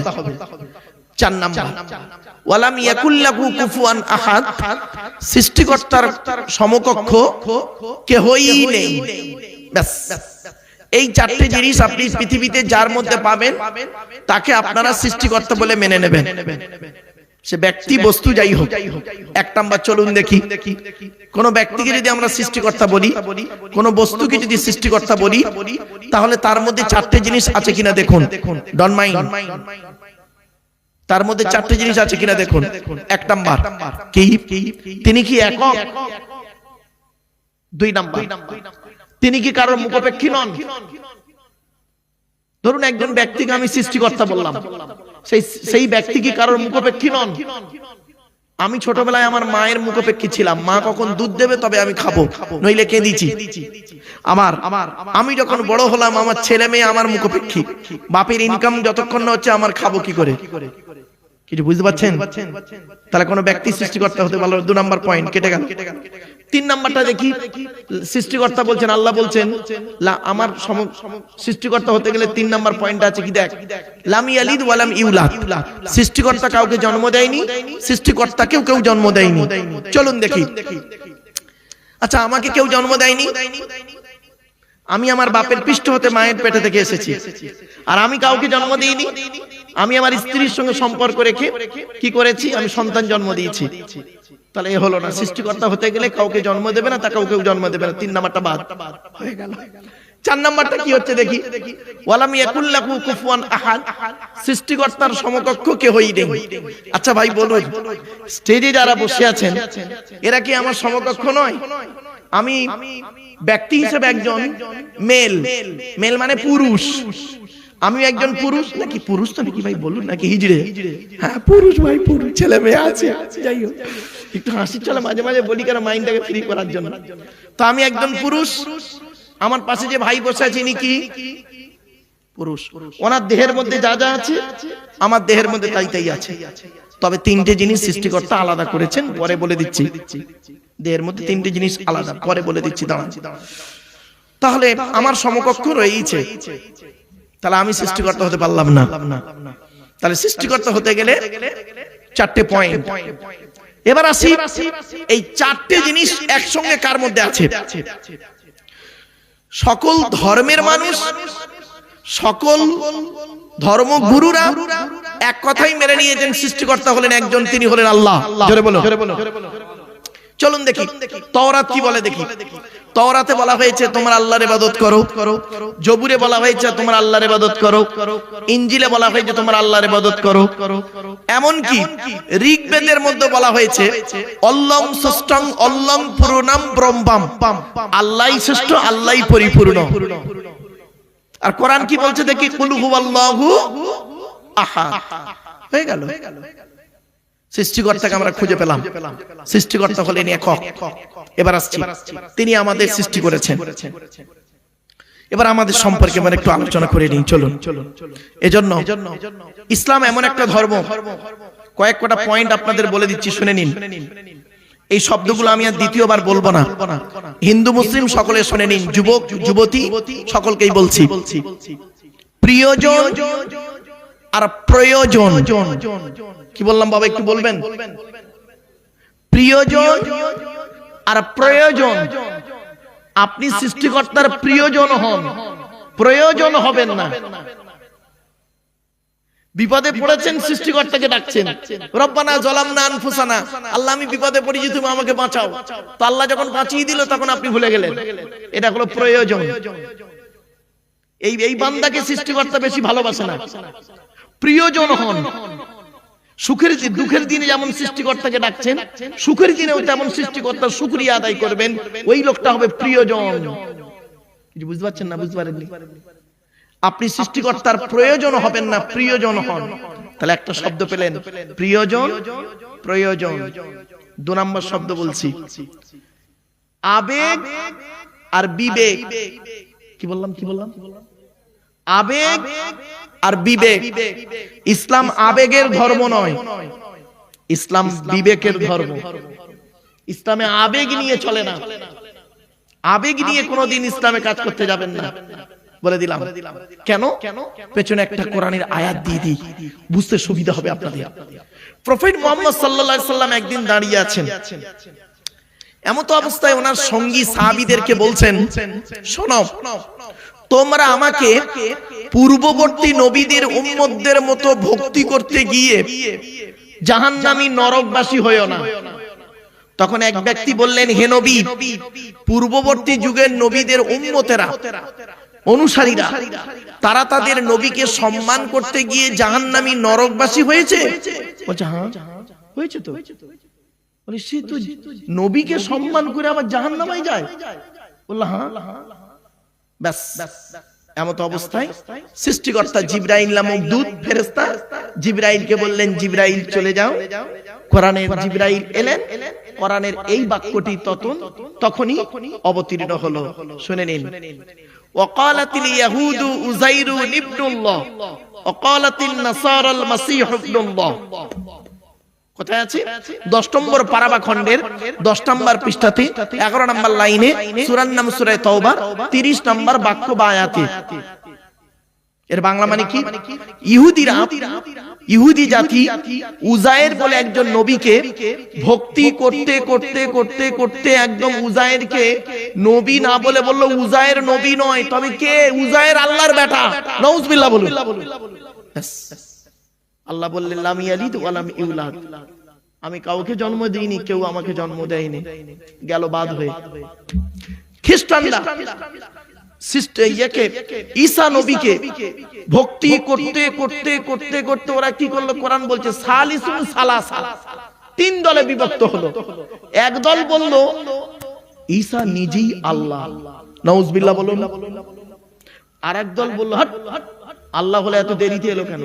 চার নাম্বার, ওয়ালাম ইয়াকুল লাহু কুফুয়ান আহাদ, সৃষ্টিকর্তার সমকক্ষ কেহই নেই। ব্যাস, এই চারটি জিনিস আপনি পৃথিবীতে যার মধ্যে পাবেন তাকে আপনারা সৃষ্টিকর্তা বলে মেনে নেবেন, সে ব্যক্তি বস্তু যাই হোক। এক নাম্বার, চলুন দেখি, কোন ব্যক্তিকে যদি আমরা সৃষ্টিকর্তা বলি, কোন বস্তুকে যদি সৃষ্টিকর্তা বলি, তাহলে তার মধ্যে চারটে জিনিস আছে কিনা দেখুন। ডন্ট মাইন্ড, তার মধ্যে চারটে জিনিস আছে কিনা দেখুন। এক নাম্বার, কি তিনি কি একক? দুই নাম্বার, তিনি কি কারোর মুখপেক্ষী নন? ধরুন একজন ব্যক্তিকে আমি সৃষ্টিকর্তা বললাম, সেই ব্যক্তি কি কারোর মুখাপেক্ষী নন? আমি ছোটবেলায় আমার মায়ের মুখাপেক্ষী ছিলাম, মা কখন দুধ দেবে তবে আমি খাবো, নইলে কেঁদিছি। আমি যখন বড় হলাম আমার ছেলে মেয়ে আমার মুখাপেক্ষী, বাপের ইনকাম যতক্ষণ না হচ্ছে আমার খাবো কি করে? কিছু বুঝতে পারছেন? তাহলে কোন ব্যক্তি সৃষ্টিকর্তা হতে পারলো। 2 নাম্বার পয়েন্ট কেটে গেল। 3 নাম্বারটা দেখি, সৃষ্টিকর্তা বলছেন, আল্লাহ বলছেন আমার সৃষ্টিকর্তা হতে গেলে 3 নাম্বার পয়েন্ট আছে কি দেখ, লাম ইয়ালিদ ওয়া লাম ইউলাদ। সৃষ্টিকর্তা কাউকে জন্ম দেয়নি, সৃষ্টিকর্তাকেও কেউ জন্ম দেয়নি। চলুন দেখি। আচ্ছা, আমাকে কেউ জন্ম দেয়নি, আমি আমার বাপের পৃষ্ঠ হতে মায়ের পেটে থেকে এসেছি, আর আমি কাউকে জন্ম দিইনি। আমি আমার স্ত্রীর সঙ্গে সম্পর্ক রেখে কি করেছি, আমি সন্তান জন্ম দিয়েছি। তাহলে এ হলো না, সৃষ্টিকর্তা হতে গেলে কাউকে জন্ম দেবে না, তা কাউকেও জন্ম দেবে না। 3 নাম্বারটা বাদ হয়ে গেল। 4 নাম্বারটা কি হচ্ছে দেখি, ওয়ালাম ইয়াকুল লাহু কুফুয়ান আহাদ। সৃষ্টিকর্তার সমকক্ষ কেউই নেই। আচ্ছা ভাই বলুন, স্টেজে যারা বসে আছেন এরা কি আমার সমকক্ষ নয়? আমি ব্যক্তি হিসেবে একজন মেল, মেল মানে পুরুষ, আমি একজন পুরুষ, নাকি পুরুষ তো নাকি ভাই বলুন, নাকি হিজড়ে? হ্যাঁ পুরুষ ভাই, পুরুষ, ছেলে মেয়ে আছে। যাই হোক, একটু হাসি চলে মাঝে মাঝে বলি কারণ মাইন্ডটাকে ফ্রি করার জন্য। তো আমি একজন পুরুষ, আমার পাশে যে ভাই বসে আছে ইনি কি পুরুষ। ওনার দেহের মধ্যে যা যা আছে আমার দেহের মধ্যে তাই তাই আছে। তবে 3টে জিনিস সৃষ্টিকর্তা আলাদা করেছেন, পরে বলে দিচ্ছি। দেহের মধ্যে 3টে জিনিস আলাদা, পরে বলে দিচ্ছি, দাঁড়ান। তাহলে আমার সমকক্ষ রয়েছে, তাহলে আমি সৃষ্টিকর্তা হতে পারলাম না। তাহলে সৃষ্টিকর্তা হতে গেলে 4টে পয়েন্ট। এবার আসি, এই 4টে জিনিস একসঙ্গে কার মধ্যে আছে? সকল ধর্মের মানুষ, সকল ধর্মগুরুরা এক কথাই মেনে নিয়েছেন সৃষ্টিকর্তা হলেন একজন, তিনি হলেন আল্লাহ। জোরে বলো। চলুন দেখি তাওরাত কি বলে দেখি। তাওরাতে বলা হয়েছে তোমরা আল্লাহর ইবাদত করো, জবুরে বলা হয়েছে তোমরা আল্লাহর ইবাদত করো, ইনজিলে বলা হয়েছে তোমরা আল্লাহর ইবাদত করো, এমন কি ঋগ্বেদের মধ্যে বলা হয়েছে অল্লং ষষ্ঠং অল্লং পূর্ণাম ব্রহ্মাম, আল্লাহই শ্রেষ্ঠ, আল্লাহই পরিপূর্ণ। আর কোরআন কি বলছে দেখি, কুল হুয়াল্লাহু আহাদ। হয়ে গেল। সৃষ্টিকর্তাকে আমরা খুঁজে পেলাম, সৃষ্টিকর্তা হলেন একক। এবার আসছি, তিনি আমাদের সৃষ্টি করেছেন। এবার আমাদের সম্পর্কে আমরা একটু আলোচনা করে নিই, চলুন। এজন্য ইসলাম এমন একটা ধর্ম, কয়েকটা পয়েন্ট আপনাদের বলে দিচ্ছি, শুনে নিন। এই শব্দগুলো আমি আর দ্বিতীয়বার বলবো না। হিন্দু মুসলিম সকলে শুনে নিন, যুবক যুবতী সকলকেই বলছি। প্রিয়জন আর প্রয়োজন, কি বললাম বাবা একটু বলবেন? প্রিয়জন আর প্রয়োজন। আপনি সৃষ্টিকর্তার প্রিয়জন হন, প্রয়োজন হবেন না। বিপদে পড়েছেন, সৃষ্টিকর্তাকে ডাকছেন, রব্বানা যালামনা আনফুসানা, আল্লাহ আমি বিপদে পড়েছি তুমি আমাকে বাঁচাও। তো আল্লাহ যখন বাঁচিয়ে দিল তখন আপনি ভুলে গেলেন, এটা হলো প্রয়োজন। এই বান্দাকে সৃষ্টিকর্তা বেশি ভালোবাসে না। প্রিয়জন হন, সুখের দুঃখের দিনে যেমন সৃষ্টিকর্তাকে ডাকছেন, সুখের দিনেও তেমন সৃষ্টিকর্তার শুকরিয়া আদায় করবেন, ওই লোকটা হবে প্রিয়জন। কিছু বুঝতে পারছেন না? বুঝতে পারেননি? আপনি সৃষ্টিকর্তার প্রয়োজন হবেন না, প্রিয়জন হন। তাহলে একটা শব্দ পেলেন, প্রিয়জন, প্রয়োজন। 2 নম্বর শব্দ বলছি, আবেগ আর বিবেক। কি বললাম? আবেগ আর বিবেক। ইসলাম আবেগের ধর্ম নয়, ইসলাম বিবেকের ধর্ম। ইসলামে আবেগ নিয়ে চলে না, আবেগ নিয়ে কোনোদিন ইসলামে কাজ করতে যাবেন না, বলে দিলাম। কেন? পেছনে একটা কোরআনের আয়াত দিয়ে দিই, বুঝতে সুবিধা হবে আপনাদের। প্রফেট মুহাম্মদ সাল্লাল্লাহু আলাইহি সাল্লাম একদিন দাঁড়িয়ে আছেন, এমত অবস্থায় ওনার সঙ্গী সাহাবীদেরকে বলছেন, শোনো, তোমরা আমাকে পূর্ববর্তী নবীদের উম্মতদের মতো ভক্তি করতে গিয়ে জাহান্নামী নরকবাসী হয়ো না। তখন এক ব্যক্তি বললেন, হে নবী, পূর্ববর্তী যুগের নবীদের উম্মতেরা, অনুসারীরা, তারা তাদের নবীকে সম্মান করতে গিয়ে জাহান্নামী নরকবাসী হয়েছে? বলছে হ্যাঁ হয়েছে তো। বলে সে তো নবীকে সম্মান করে আবার জাহান্নামে যায়। বলল হ্যাঁ। ব্যাস, এমত অবস্থায় সৃষ্টিকর্তা জিবরাইল নামক দূত ফেরেশতা জিবরাইলকে বললেন, জিবরাইল চলে যাও। কোরআনের জিবরাইল এলেন, কোরআনের এই বাক্যটি তখনই অবতীর্ণ হলো। শুনে নিন, ওয়াকালাতিল ইয়াহুদু উযাইরু ইবনুল্লাহ ওয়াকালাতিন নাসারাল মাসীহু ইবনুল্লাহ। কোথায় আছে? 10 নম্বর পারাবা খণ্ডের 10 নম্বর পৃষ্ঠাতে 11 নম্বর লাইনে, সূরার নাম সূরা তাওবা, 30 নম্বর বাক্য বা আয়াতে। এর বাংলা মানে কি? ইহুদি জাতি উজায়ের বলে একজন নবীকে ভক্তি করতে করতে করতে করতে একদম উজায়েরকে নবী না বলে বলল উজায়ের নবী নয়, তবে কে? উজায়ের আল্লাহর বেটা। নাউজুবিল্লাহ বলুন। আল্লাহ বললেন লাম ইয়ালিদ ওয়া লাম ইউলাদ, আমি কাউকে জন্ম দেইনি, কেউ আমাকে জন্ম দেয়নি। গেল বাদ হয়ে। খ্রিস্টানরা ঈসা নবীকে ভক্তি করতে করতে করতে করতে ওরা কি করলো? কোরআন বলছে সালিসুন সালাসা, 3 দলে বিভক্ত হলো। এক দল বলল ঈসা নিজেই আল্লাহ, নাউজুবিল্লাহ বলুন। আর এক দল বলল হট, আল্লাহ হলে এত দেরিতে এলো কেন?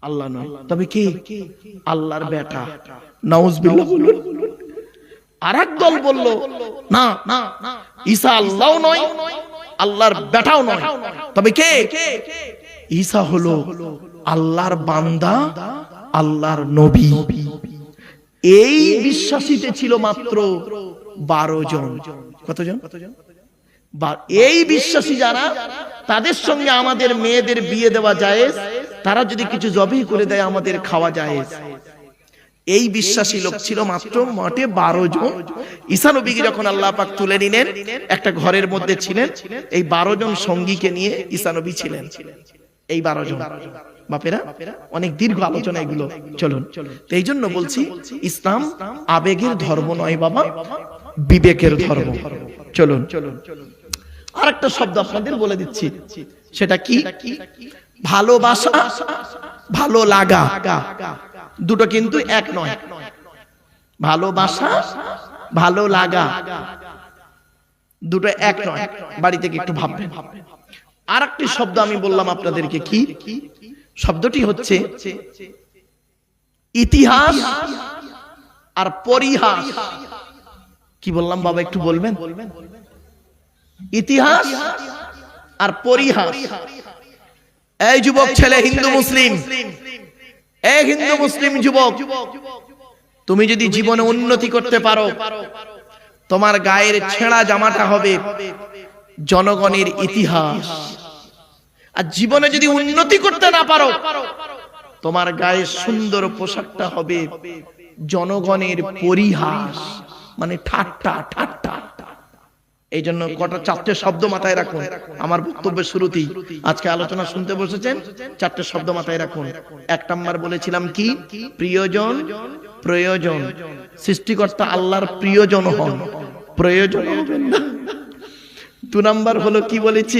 আল্লাহ নয়, তবে কি? আল্লাহর বেটা, নাউজুবিল্লাহ বলুন। আর এক দল বলল না, ঈসা আল্লাহও নয়, আল্লাহর বেটাও নয়, তবে কে? ঈসা হলো আল্লাহর বান্দা, আল্লাহর নবী। এই বিশ্বাসীতে ছিল মাত্র 12 জন। কতজন? এই বিশ্বাসী যারা, তাদের সঙ্গে আমাদের মেয়েদের বিয়ে দেওয়া জায়েজ, তারা যদি কিছু জবাই করে দেয় আমাদের খাওয়া জায়েজ। এই বিশ্বাসী লোক ছিল মাত্র মোটে 12 জন। ঈসা নবীকে যখন আল্লাহ পাক তুলে নিলেন, একটা ঘরের মধ্যে ছিলেন, এই 12 জন সঙ্গীকে নিয়ে ঈসা নবী ছিলেন। এই 12 জন বাপেরা, অনেক দীর্ঘ আলোচনা এগুলো, চলুন। এই জন্য বলছি ইসলাম আবেগের ধর্ম নয় বাবা, বিবেকের ধর্ম। চলুন, আরেকটা শব্দ আপনাদের বলে দিচ্ছি, সেটা কি? ভালোবাসা, ভালো লাগা, দুটো কিন্তু এক নয়। ভালোবাসা, ভালো লাগা দুটো এক নয়। বাড়ি থেকে একটু ভাববেন। আরেকটি শব্দ আমি বললাম আপনাদেরকে, কি শব্দটি? হচ্ছে ইতিহাস আর পরিহাস। কি বললাম বাবা, একটু বলবেন? ইতিহাস আর পরিহাস। এই যুবক ছেলে, হিন্দু মুসলিম, এই হিন্দু মুসলিম যুবক, তুমি যদি জীবনে উন্নতি করতে পারো, তোমার গায়ের ছেঁড়া জামাটা হবে জনগণের ইতিহাস। আর জীবনে যদি উন্নতি করতে না পারো, তোমার গায়ে সুন্দর পোশাকটা হবে জনগণের পরিহাস, মানে ঠাট্টা ঠাট্টা। এই জন্য কটা 4টে শব্দ মাথায় রাখুন। আমার বক্তব্যের শুরুতেই, আজকে আলোচনা শুনতে বসেছেন, 4টে শব্দ মাথায় রাখুন। 1 নাম্বার বলেছিলাম কি? প্রিয়জন, প্রয়োজন। সৃষ্টিকর্তা আল্লাহর প্রিয়জন হন, প্রয়োজন হবেন না। 2 নাম্বার হলো কি বলেছি?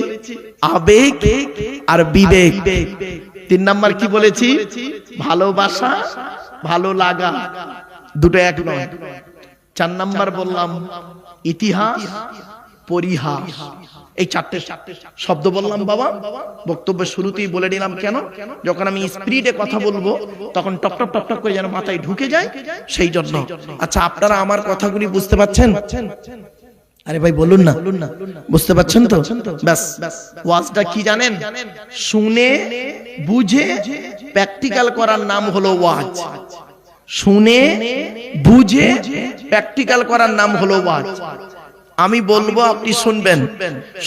আবেগ আর বিবেক। 3 নাম্বার কি বলেছি? ভালোবাসা, ভালো লাগা, দুটো এক নয়। 4 নাম্বার বললাম ইতিহাস, পরিহাস। এই 4টে শব্দ বললাম বাবা, বক্তব্যের শুরুতেই বলে নিলাম। কেন? যখন আমি স্পিডে কথা বলবো তখন টক টক টক টক করে যেন মাথায় ঢুকে যায়, সেই জন্য। আচ্ছা, আপনারা আমার কথাগুলি বুঝতে পাচ্ছেন? আরে ভাই বলুন না, বুঝতে পাচ্ছেন তো? ব্যাস। ওয়াজটা কি জানেন? শুনে বুঝে প্র্যাকটিক্যাল করার নাম হলো ওয়াজ। শুনে বুঝে প্র্যাকটিক্যাল করার নাম হলো ওয়াজ। আমি বলবো, আপনি শুনবেন,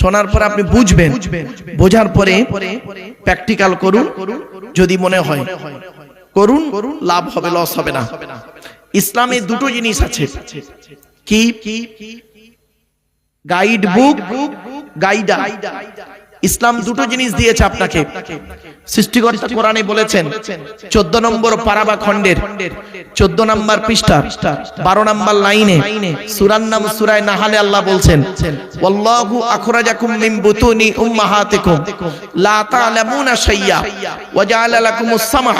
শোনার পর আপনি বুঝবেন, বোঝার পরে প্র্যাকটিক্যাল করুন। যদি মনে হয় করুন, লাভ হবে, লস হবে না। ইসলামে দুটো জিনিস আছে। কি? Guide book, গাইডা। ইসলাম দুটো জিনিস দিয়েছে আপনাকে। সৃষ্টিকর্তা কোরআনে বলেছেন 14 নম্বর পারাবা খণ্ডের 14 নম্বর পৃষ্ঠা 12 নম্বর লাইনে, সূরার নাম সূরা নাহলে আল্লাহ বলছেন, ওয়াল্লাহু আখরাজাকুম মিন বুতুনি উম্মাহাতিকুম লা তা'লামুনা শাইয়্যা ওয়া জা'আলা লাকুমুস সামআ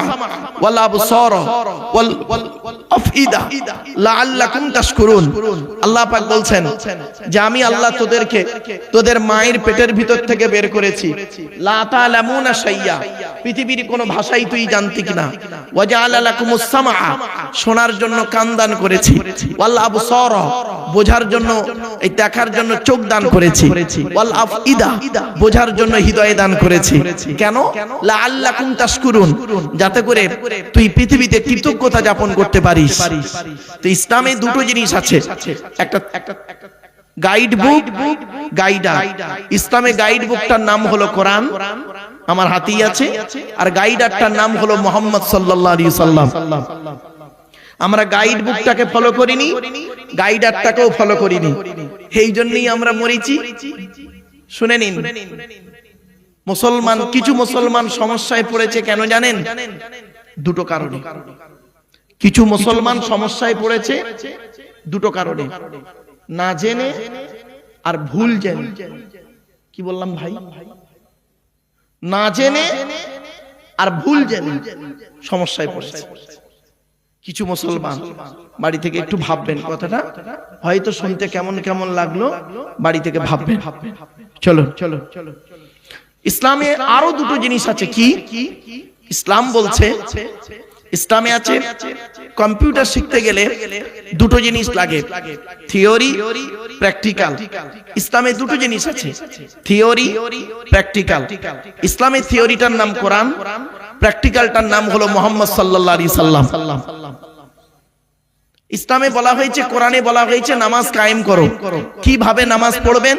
ওয়াল আবসারা ওয়াল আফইদা লাআল্লাকুম তাশকুরুন। আল্লাহ পাক বলছেন যে আমি আল্লাহ তোদেরকে তোদের মায়ের পেটের ভিতর থেকে বের করেছি, লা তা'লামুনা শাইয়া, পৃথিবীর কোনো ভাষাই তুই জানতি কিনা, ওয়া জাআলা লাকুমুস সামআ, শোনার জন্য কান দান করেছি, ওয়াল আবসারা, বোঝার জন্য এই দেখার জন্য চোখ দান করেছি, ওয়াল আফইদা, বোঝার জন্য হৃদয় দান করেছি। কেন? লাআল্লাকুম তাশকুরুন, যাতে করে তুই পৃথিবীতে কৃতজ্ঞতা যাপন করতে পারিস। তো ইসলামে দুটো জিনিস আছে, একটা গাইড বুক, গাইডার। ইসলামে গাইড বুকটার নাম হলো কোরআন, আমার হাতেই আছে, আর গাইডারটার নাম হলো মুহাম্মদ সাল্লাল্লাহু আলাইহি সাল্লাম। আমরা গাইড বুকটাকে ফলো করিনি, গাইডারটাকেও ফলো করিনি, এই জন্যই আমরা মরেছি। শুনে নিন, মুসলমান, কিছু মুসলমান সমস্যায় পড়েছে কেন জানেন? দুটো কারণে। কিছু মুসলমান সমস্যায় পড়েছে দুটো কারণে, না জেনে আর ভুল জেনে। কি বললাম ভাই? না জেনে আর ভুল জেনে সমস্যায় পড়েছে কিছু মুসলমান। বাড়ি থেকে একটু ভাববেন কথাটা, হয়তো শুনতে কেমন কেমন লাগলো, বাড়ি থেকে ভাববেন। চলো চলো, ইসলামে আরো দুটো জিনিস আছে। কি? ইসলাম বলছে, ইসলামে আছে কম্পিউটার শিখতে গেলে দুটো জিনিস লাগে, থিওরি, প্র্যাকটিক্যাল। ইসলামে দুটো জিনিস আছে, থিওরি, প্র্যাকটিক্যাল। ইসলামে থিওরিটার নাম কোরআন, প্র্যাকটিক্যালটার নাম হলো মুহাম্মদ সাল্লাল্লাহু আলাইহি সাল্লাম। ইসলামে বলা হয়েছে, কোরআনে বলা হয়েছে নামাজ কায়েম করো। কিভাবে নামাজ পড়বেন?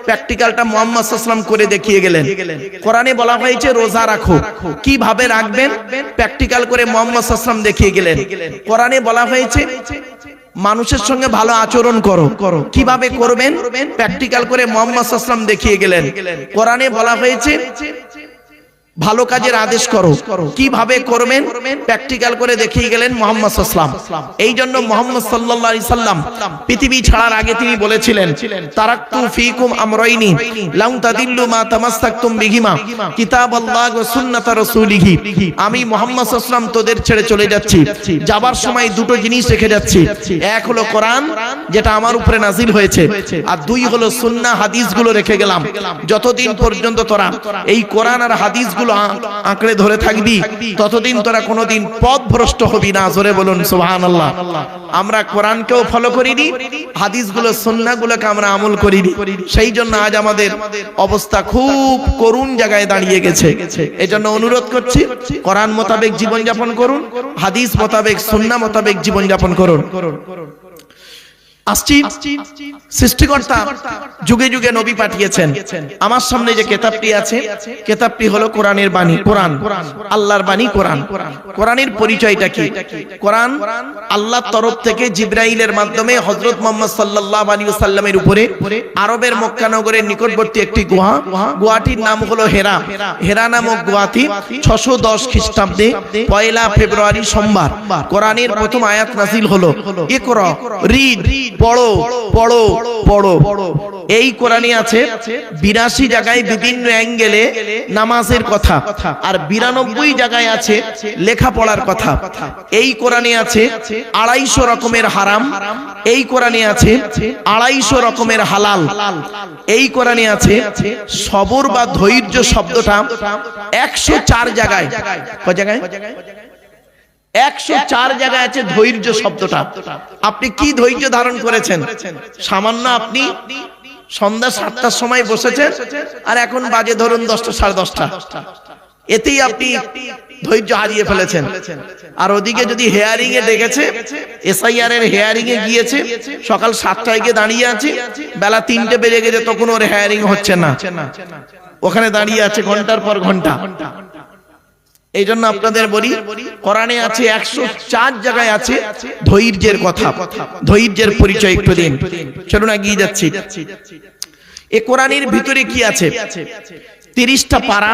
প্র্যাকটিক্যালটা মুহাম্মদ সাল্লাল্লাহু আলাইহি ওয়াসাল্লাম করে দেখিয়ে গেলেন। কোরআনে বলা হয়েছে রোজা রাখো, কিভাবে রাখবেন? প্র্যাকটিক্যাল করে মুহাম্মদ সাল্লাল্লাহু আলাইহি ওয়াসাল্লাম দেখিয়ে গেলেন। কোরআনে বলা হয়েছে মানুষের সঙ্গে ভালো আচরণ করো, কিভাবে করবেন? প্র্যাকটিক্যাল করে মুহাম্মদ সাল্লাল্লাহু আলাইহি ওয়াসাল্লাম দেখিয়ে গেলেন। কোরআনে বলা হয়েছে ভালো কাজের আদেশ করো, কিভাবে করবেন? প্র্যাকটিক্যাল করে দেখিয়ে গেলেন মুহাম্মদ সাল্লাল্লাহু আলাইহি ওয়াসাল্লাম। এই জন্য মুহাম্মদ সাল্লাল্লাহু আলাইহি সাল্লাম পৃথিবী ছাড়ার আগে তিনি বলেছিলেন, তারাকতু ফীকুম আমরাইনি লাম তাদিল্লু মা তামাসসাকতুম বিহিমা কিতাবাল্লাহ ওয়া সুন্নাত রাসূলিহি। আমি মুহাম্মদ সাল্লাল্লাহু আলাইহি ওয়াসাল্লাম তোদের ছেড়ে চলে যাচ্ছি, যাবার সময় দুটো জিনিস রেখে যাচ্ছি। এক হলো কোরআন, যেটা আমার উপরে নাজিল হয়েছে, আর দুই হলো সুন্নাহ, হাদিসগুলো রেখে গেলাম। যতদিন পর্যন্ত তোরা এই কোরআন আর হাদিস আঁকড়ে ধরে থাকবি, ততদিন তোরা কোনোদিন পথভ্রষ্ট হবি না। জোরে বলুন সুবহানাল্লাহ। আমরা কোরআনকেও ফলো করিনি, হাদিসগুলো, সুন্নাহগুলোকে আমরা আমল করিনি। সেই জন্য আজ আমাদের অবস্থা খুব করুণ জায়গায় দাঁড়িয়ে গেছে। এজন্য অনুরোধ করছি, কোরআন মোতাবেক জীবন যাপন করুন, হাদিস মোতাবেক, সুন্নাহ মোতাবেক জীবন যাপন করুন। আসছি, সৃষ্টিকর্তা যুগে যুগে নবী পাঠিয়েছেন। আমার সামনে যে কিতাবটি আছে, কিতাবটি হলো কোরআনের বাণী, কোরআন আল্লাহর বাণী। কোরআন, কোরআনের পরিচয়টা কি? কোরআন আল্লাহর তরফ থেকে জিবরাইলের মাধ্যমে হযরত মুহাম্মদ সাল্লাল্লাহু আলাইহি ওয়াসাল্লামের উপরে আরবের মক্কা নগরের নিকটবর্তী একটি গুহা, গুহাটির নাম হলো হেরা। হেরা নামক গুহাটি 610 খ্রিস্টাব্দে 1 ফেব্রুয়ারি সোমবার কোরআনের প্রথম আয়াত নাযিল হলো। ইকরা, রিড, পড়ো পড়ো পড়ো। এই কোরআনে আছে 82 জায়গায় বিভিন্ন অ্যাঙ্গেলে নামাজের কথা, আর 92 জায়গায় আছে লেখাপড়ার কথা। এই কোরআনে আছে 250 রকমের হারাম, এই কোরআনে আছে 250 রকমের হালাল। এই কোরআনে আছে সবর বা ধৈর্য শব্দটা 104 জায়গায়। কয় জায়গায়? 104 জায়গায় আছে ধৈর্য শব্দটা। আপনি কি ধৈর্য ধারণ করেছেন? সামান্য আপনি সন্ধ্যা 7টার সময় বসেছেন, আর এখন বাজে ধরুন 10টা, 10:30, এতেই আপনি ধৈর্য হারিয়ে ফেলেছেন। আর ওদিকে যদি হেয়ারিং এ ডেকেছে, এসআইআর এর হেয়ারিং এ গিয়েছে, সকাল 7টায় গিয়ে দাঁড়িয়ে আছে, বেলা 3টে বেজে গেছে, তখন ওর হেয়ারিং হচ্ছে না, ওখানে দাঁড়িয়ে আছে ঘন্টার পর ঘন্টা। এই জন্য আপনাদের বলি, কোরআনে আছে 104 জায়গায় আছে ধৈর্যের কথা, ধৈর্যের পরিচয় একটু দিন। চলুন এগিয়ে যাচ্ছি। এই কোরআনের ভিতরে কি আছে? 30টা পারা,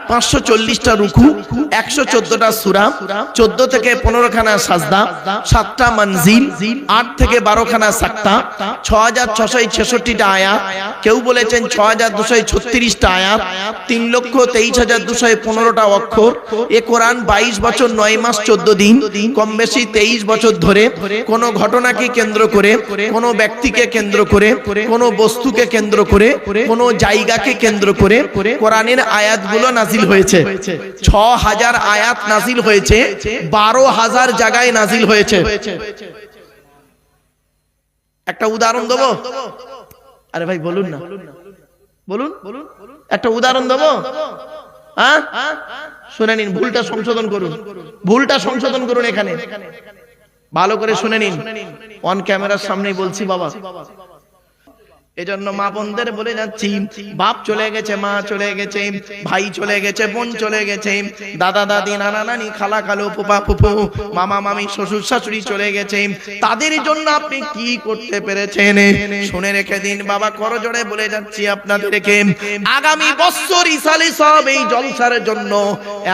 540টা রুকু, 114টা সূরা, 14 থেকে 15 খানা সাজদা, 7টা মনজিল, 8 থেকে 12 খানা সাক্তা, 6666টা আয়াত, কেউ বলেছেন 6236টা আয়াত, 3,23,215টা অক্ষর। এ কোরআন 22 বছর 9 মাস 14 দিন, কম বেশি 23 বছর ধরে কোন ঘটনাকে কেন্দ্র করে, কোন ব্যক্তিকে কেন্দ্র করে, কোন বস্তুকে কেন্দ্র করে, কোন জায়গাকে কেন্দ্র করে কোরআনের আয়াতগুলো নাজিল হয়েছে। ৬,০০০ আয়াত নাজিল হয়েছে, ১২,০০০ জায়গায় নাজিল হয়েছে। একটা উদাহরণ দেবো? আরে ভাই বলুন না, বলুন একটা উদাহরণ দেবো। হ্যাঁ শুনে নিন, ভুলটা সংশোধন করুন, ভুলটা সংশোধন করুন। এখানে ভালো করে শুনে নিন, অন ক্যামেরার সামনেই বলছি বাবা। এজন্য মা বোনদের বলে যাচ্ছি, বাপ চলে গেছে, মা চলে গেছে, ভাই চলে গেছে, বোন চলে গেছে, দাদা দাদি, নানা নানি, খালা খালু, ফুপা ফুফু, মামা মামি, শ্বশুর শাশুড়ি চলে গেছে। তাদের জন্য আপনি কি করতে পেরেছেন শুনে রেখে দিন বাবা। করজোড়ে বলে যাচ্ছি আপনাদেরকে, আগামী বছর ইসালে সব এই জলসার জন্য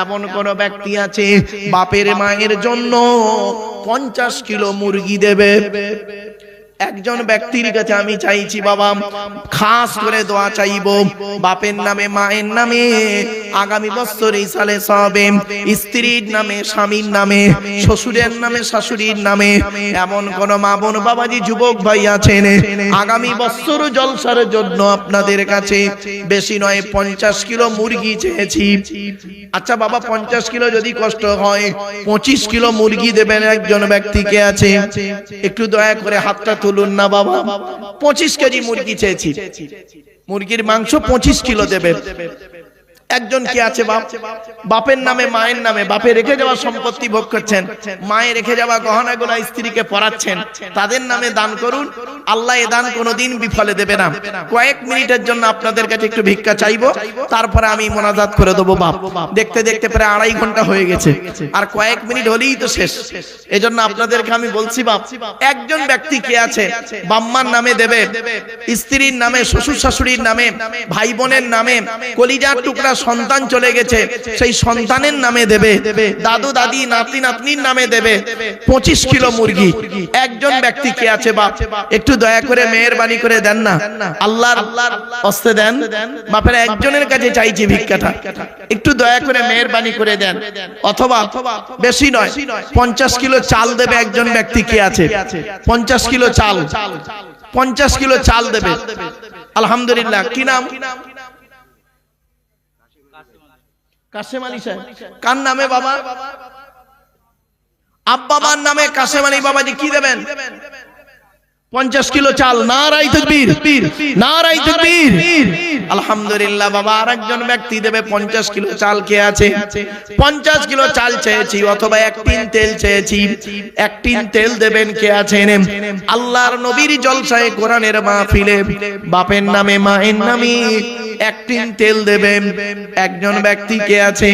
এমন কোন ব্যক্তি আছে বাপের মায়ের জন্য 50 কিলো মুরগি দেবে। একজন ব্যক্তির কাছে আমি চাইছি বাবা, খাস করে দোয়া চাইবো, বাপের নামে মায়ের নামে আগামী বছর এই সালে সবে, স্ত্রীর নামে, স্বামীর নামে, শ্বশুরের নামে, শাশুড়ির নামে এমন কোন মা বোন বাবাজি যুবক ভাই আছেন, আগামী বছর জলসার জন্য আপনাদের কাছে বেশি নয় 50 কিলো মুরগি চেয়েছি। আচ্ছা বাবা, 50 কিলো যদি কষ্ট হয়, 25 কিলো মুরগি দেবেন একজন ব্যক্তিকে আছে। একটু দয়া করে হাতটা তুলুন না বাবা। 25 কেজি মুরগি চেয়েছি, মুরগির মাংস 25 কিলো দেবে। একজন কি আছে বাপ, বাপের নামে মায়ের নামে, বাপে রেখে যাওয়া সম্পত্তি ভোগ করছেন, মায়ে রেখে যাওয়া গহনাগুলো স্ত্রীকে পরাচ্ছেন, তাদের নামে দান করুন। আল্লাহ এ দান কোনোদিন বিফলে দেবে না। কয়েক মিনিটের জন্য আপনাদের কাছে একটু ভিক্ষা চাইবো, তারপরে আমি মোনাজাত করে দেবো বাপ। দেখতে দেখতে প্রায় 2.5 ঘন্টা হয়ে গেছে, আর কয়েক মিনিট হলেই তো শেষ। এজন্য আপনাদেরকে আমি বলছি বাপ, একজন ব্যক্তি কে আছে বাম্মার নামে দেবে, স্ত্রীর নামে, শ্বশুর শাশুড়ির নামে, ভাই বোনের নামে, কলিজার টুকরা সন্তান চলে গেছে সেই সন্তানের নামে দেবে, দাদু দাদি, নাতি নাতনির নামে দেবে 25 কিলো মুরগি। একজন ব্যক্তি কে আছে বাপ, একটু দয়া করে মেহেরবানি করে দেন না, আল্লাহর হস্তে দেন। বাপের একজনের কাছে চাইছি ভিক্ষাটা, একটু দয়া করে মেহেরবানি করে দেন। অথবা বেশি নয় 50 কিলো চাল দেবে একজন ব্যক্তি কে আছে, 50 কিলো চাল, 50 কিলো চাল দেবে। আলহামদুলিল্লাহ। কি নাম? কাশেম আলী সাহেব। কার নামে বাবা? আব্বা মার নামে কাশেম আলী বাবাজি। কি দেবেন? 50 কিলো চাল। নারায়ে তাকবীর, নারায়ে তাকবীর। আলহামদুলিল্লাহ বাবা। আরেকজন ব্যক্তি দেবে 50 কিলো চাল। কে আছে? 50 কিলো চাল চেয়েছি, অথবা 1 টিন তেল চেয়েছি, 1 টিন তেল দেবেন। কে আছেন? আল্লাহর নবীর জলসায় কোরআনের মাহফিলে বাপের নামে মায়ের নামে 1 টিন তেল দেবেন একজন ব্যক্তি। কে আছে?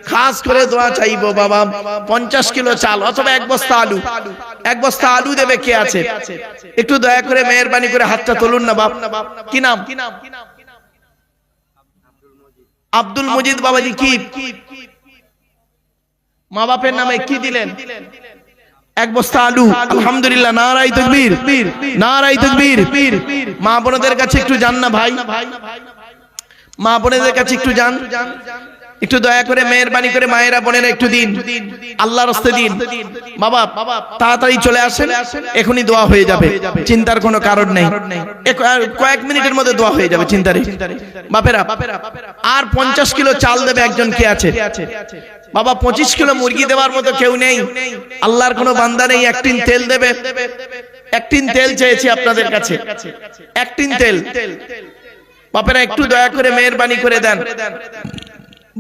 খাস করে দোয়া চাইবো বাবা, 50 কিলো চাল অথবা 1 বস্তা আলু, 1 বস্তা আলু দেবে। কে আছে? একটু দয়া করে মেহেরবানি করে হাতটা তুলুন না বাপ। কি নাম? আব্দুল মজিদ বাবাজি। কি মা বাপের নামে কি দিলেন? 1 বস্তা আলু। আলহামদুলিল্লাহ। নারায়ে তাকবীর, নারায়ে তাকবীর। মা বোনদের কাছে একটু যান না ভাই, মা বোনদের কাছে একটু যান, একটু দয়া করে মেহেরবানি করে মায়েরা বোনেরা একটু দিন, আল্লাহর রাস্তে দিন। বাবা তাড়াতাড়ি চলে আসেন, এখনই দোয়া হয়ে যাবে, চিন্তার কোনো কারণ নেই। কয়েক মিনিটের মধ্যে দোয়া হয়ে যাবে, চিন্তা নেই বাপেরা। আর 50 কিলো চাল দেবে একজন। কে আছে বাবা? 25 কিলো মুরগি দেওয়ার মতো কেউ নেই, আল্লাহর কোনো বান্দা নেই। 1 টিন তেল দেবে। 1 টিন তেল চেয়েছি আপনাদের কাছে, 1 টিন তেল। বাপেরা একটু দয়া করে মেহেরবানি করে দেন।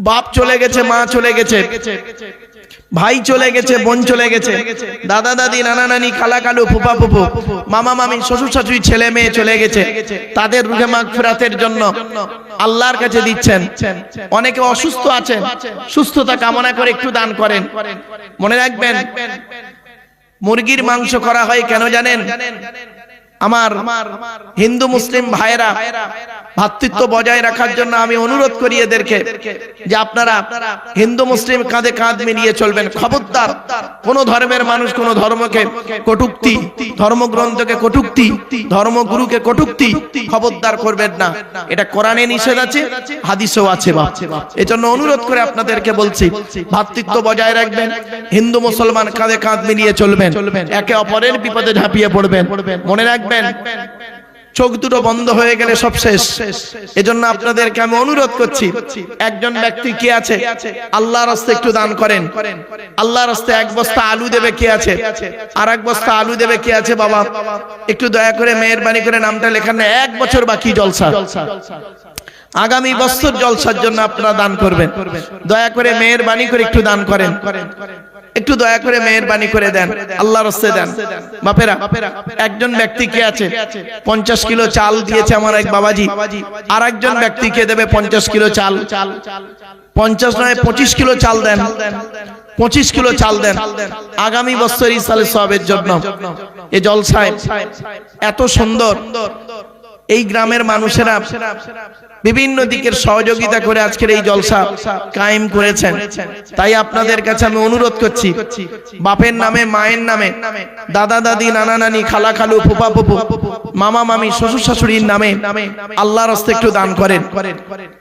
বাপ চলে গেছে, মা চলে গেছে, ভাই চলে গেছে, বোন চলে গেছে, দাদা দাদি, নানা নানি, খালা খালু, ফুপা ফুফু, মামা মামি, শ্বশুর শাশুড়ি, ছেলে মেয়ে চলে গেছে। তাদের রুহে মাগফিরাতের জন্য আল্লাহর কাছে দিচ্ছেন। অনেকে অসুস্থ আছেন, সুস্থতা কামনা করে একটু দান করেন। মনে রাখবেন, মুরগির মাংস করা হয় কেন জানেন? আমার হিন্দু মুসলিম ভাইরা ভাতৃত্ব বজায় রাখার জন্য আমি অনুরোধ করি এদেরকে যে আপনারা হিন্দু মুসলিম কাঁধে কাঁধ মিলিয়ে চলবেন। খবরদার কোন ধর্মের মানুষ কোন ধর্মকে কটূক্তি, ধর্মগ্রন্থকে কটূক্তি, ধর্মগুরুকে কটূক্তি খবরদার করবেন না। এটা কোরআনে নিষেধ আছে, হাদিসেও আছে। এজন্য অনুরোধ করে আপনাদেরকে বলছি, ভাতৃত্ব বজায় রাখবেন, হিন্দু মুসলমান কাঁধে কাঁধ মিলিয়ে চলবেন, একে অপরের বিপদে ঝাঁপিয়ে পড়বেন। মনে রাখবেন চোখ দুটো বন্ধ হয়ে গেলে সব শেষ। এজন্য আপনাদেরকে আমি অনুরোধ করছি, একজন ব্যক্তি কে আছে আল্লাহর রাস্তায় একটু দান করেন। আল্লাহর রাস্তায় এক বস্তা আলু দেবে কে আছে, আর এক বস্তা আলু দেবে কে আছে বাবা, একটু দয়া করে মেহেরবানি করে নামটা লেখান না। 1 বছর বাকি জলসা, আগামী বছর জলসার জন্য আপনারা দান করবেন। দয়া করে মেহেরবানি করে একটু দান করেন, একটু দয়া করে মেহেরবানি করে দেন, আল্লাহর রাস্তায় দেন। বাপেরা, একজন ব্যক্তি কে আছে 50 কিলো চাল দিয়েছে আমার এক বাবাজি, আর একজন ব্যক্তিকে দেবে 50 কিলো চাল। 50 নয় 25 কিলো চাল দেন, 25 কিলো চাল দেন আগামী বছর ইসালে সওয়াবের জন্য। এই জলসায় এত সুন্দর এই গ্রামের মানুষেরা বিভিন্ন দিকের সহযোগিতা করে আজকের এই জলসা কায়েম করেছেন। তাই আপনাদের কাছে আমি অনুরোধ করছি, বাপের নামে, মায়ের নামে, দাদা দাদি, নানা নানি, খালা খালু, ফুপা ফুপু, মামা মামি, শ্বশুর শাশুড়ির নামে আল্লাহর রাস্তায় একটু দান করেন।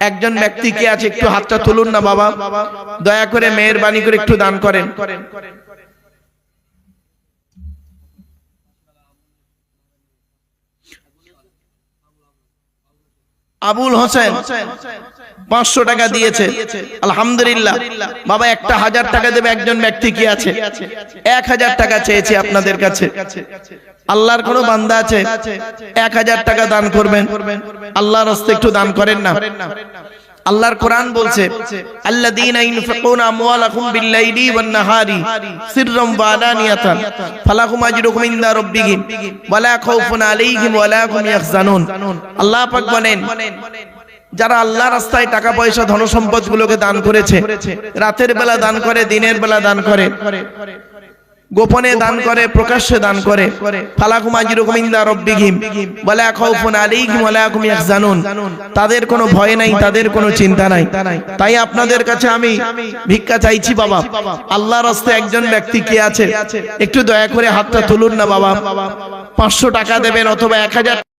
একজন ব্যক্তি কে আছে একটু হাতটা তুলুন না বাবা, দয়া করে মেহেরবানি করে একটু দান করেন। আবুল হোসেন 500 টাকা দিয়েছে, আলহামদুলিল্লাহ। বাবা একটা 1000 টাকা দেবে একজন ব্যক্তি কি আছে, 1000 টাকা চেয়েছে আপনাদের কাছে। আল্লাহর কোন বান্দা আছে 1000 টাকা দান করবেন, আল্লাহর রাস্তায় একটু দান করেন না। আল্লাহর কোরআন বলছে, আল্লাযীনা ইনফিকুনা আমওয়ালাহুম বিল-লাইলি ওয়ান-নাহারি সিররাম ওয়া আলানিয়াতান ফালাহুম আজরুহুম ইনদা রাব্বিহিম ওয়া লা খাউফুন আলাইহিম ওয়া লা হুম ইয়াহজানুন। আল্লাহ পাক বলেন, যারা আল্লাহর রাস্তায় টাকা পয়সা ধন সম্পদ গুলোকে দান করেছে, রাতের বেলা দান করে, দিনের বেলা দান করে, গোপনে দান করে, প্রকাশ্যে দান করে, ফালাকুম আজরুকুম ইনদা রাব্বিহিম ওয়া লা খাউফুন আলাইহিম ওয়া লা হুম ইয়াহজানুন। তাদের কোনো ভয় নাই, তাদের কোনো চিন্তা নাই। তাই আপনাদের কাছে আমি ভিক্ষা চাইছি বাবা, আল্লাহর রাস্তায় একজন ব্যক্তি কে আছে একটু দয়া করে হাতটা তুলুন না বাবা। 500 টাকা দেবেন অথবা 1000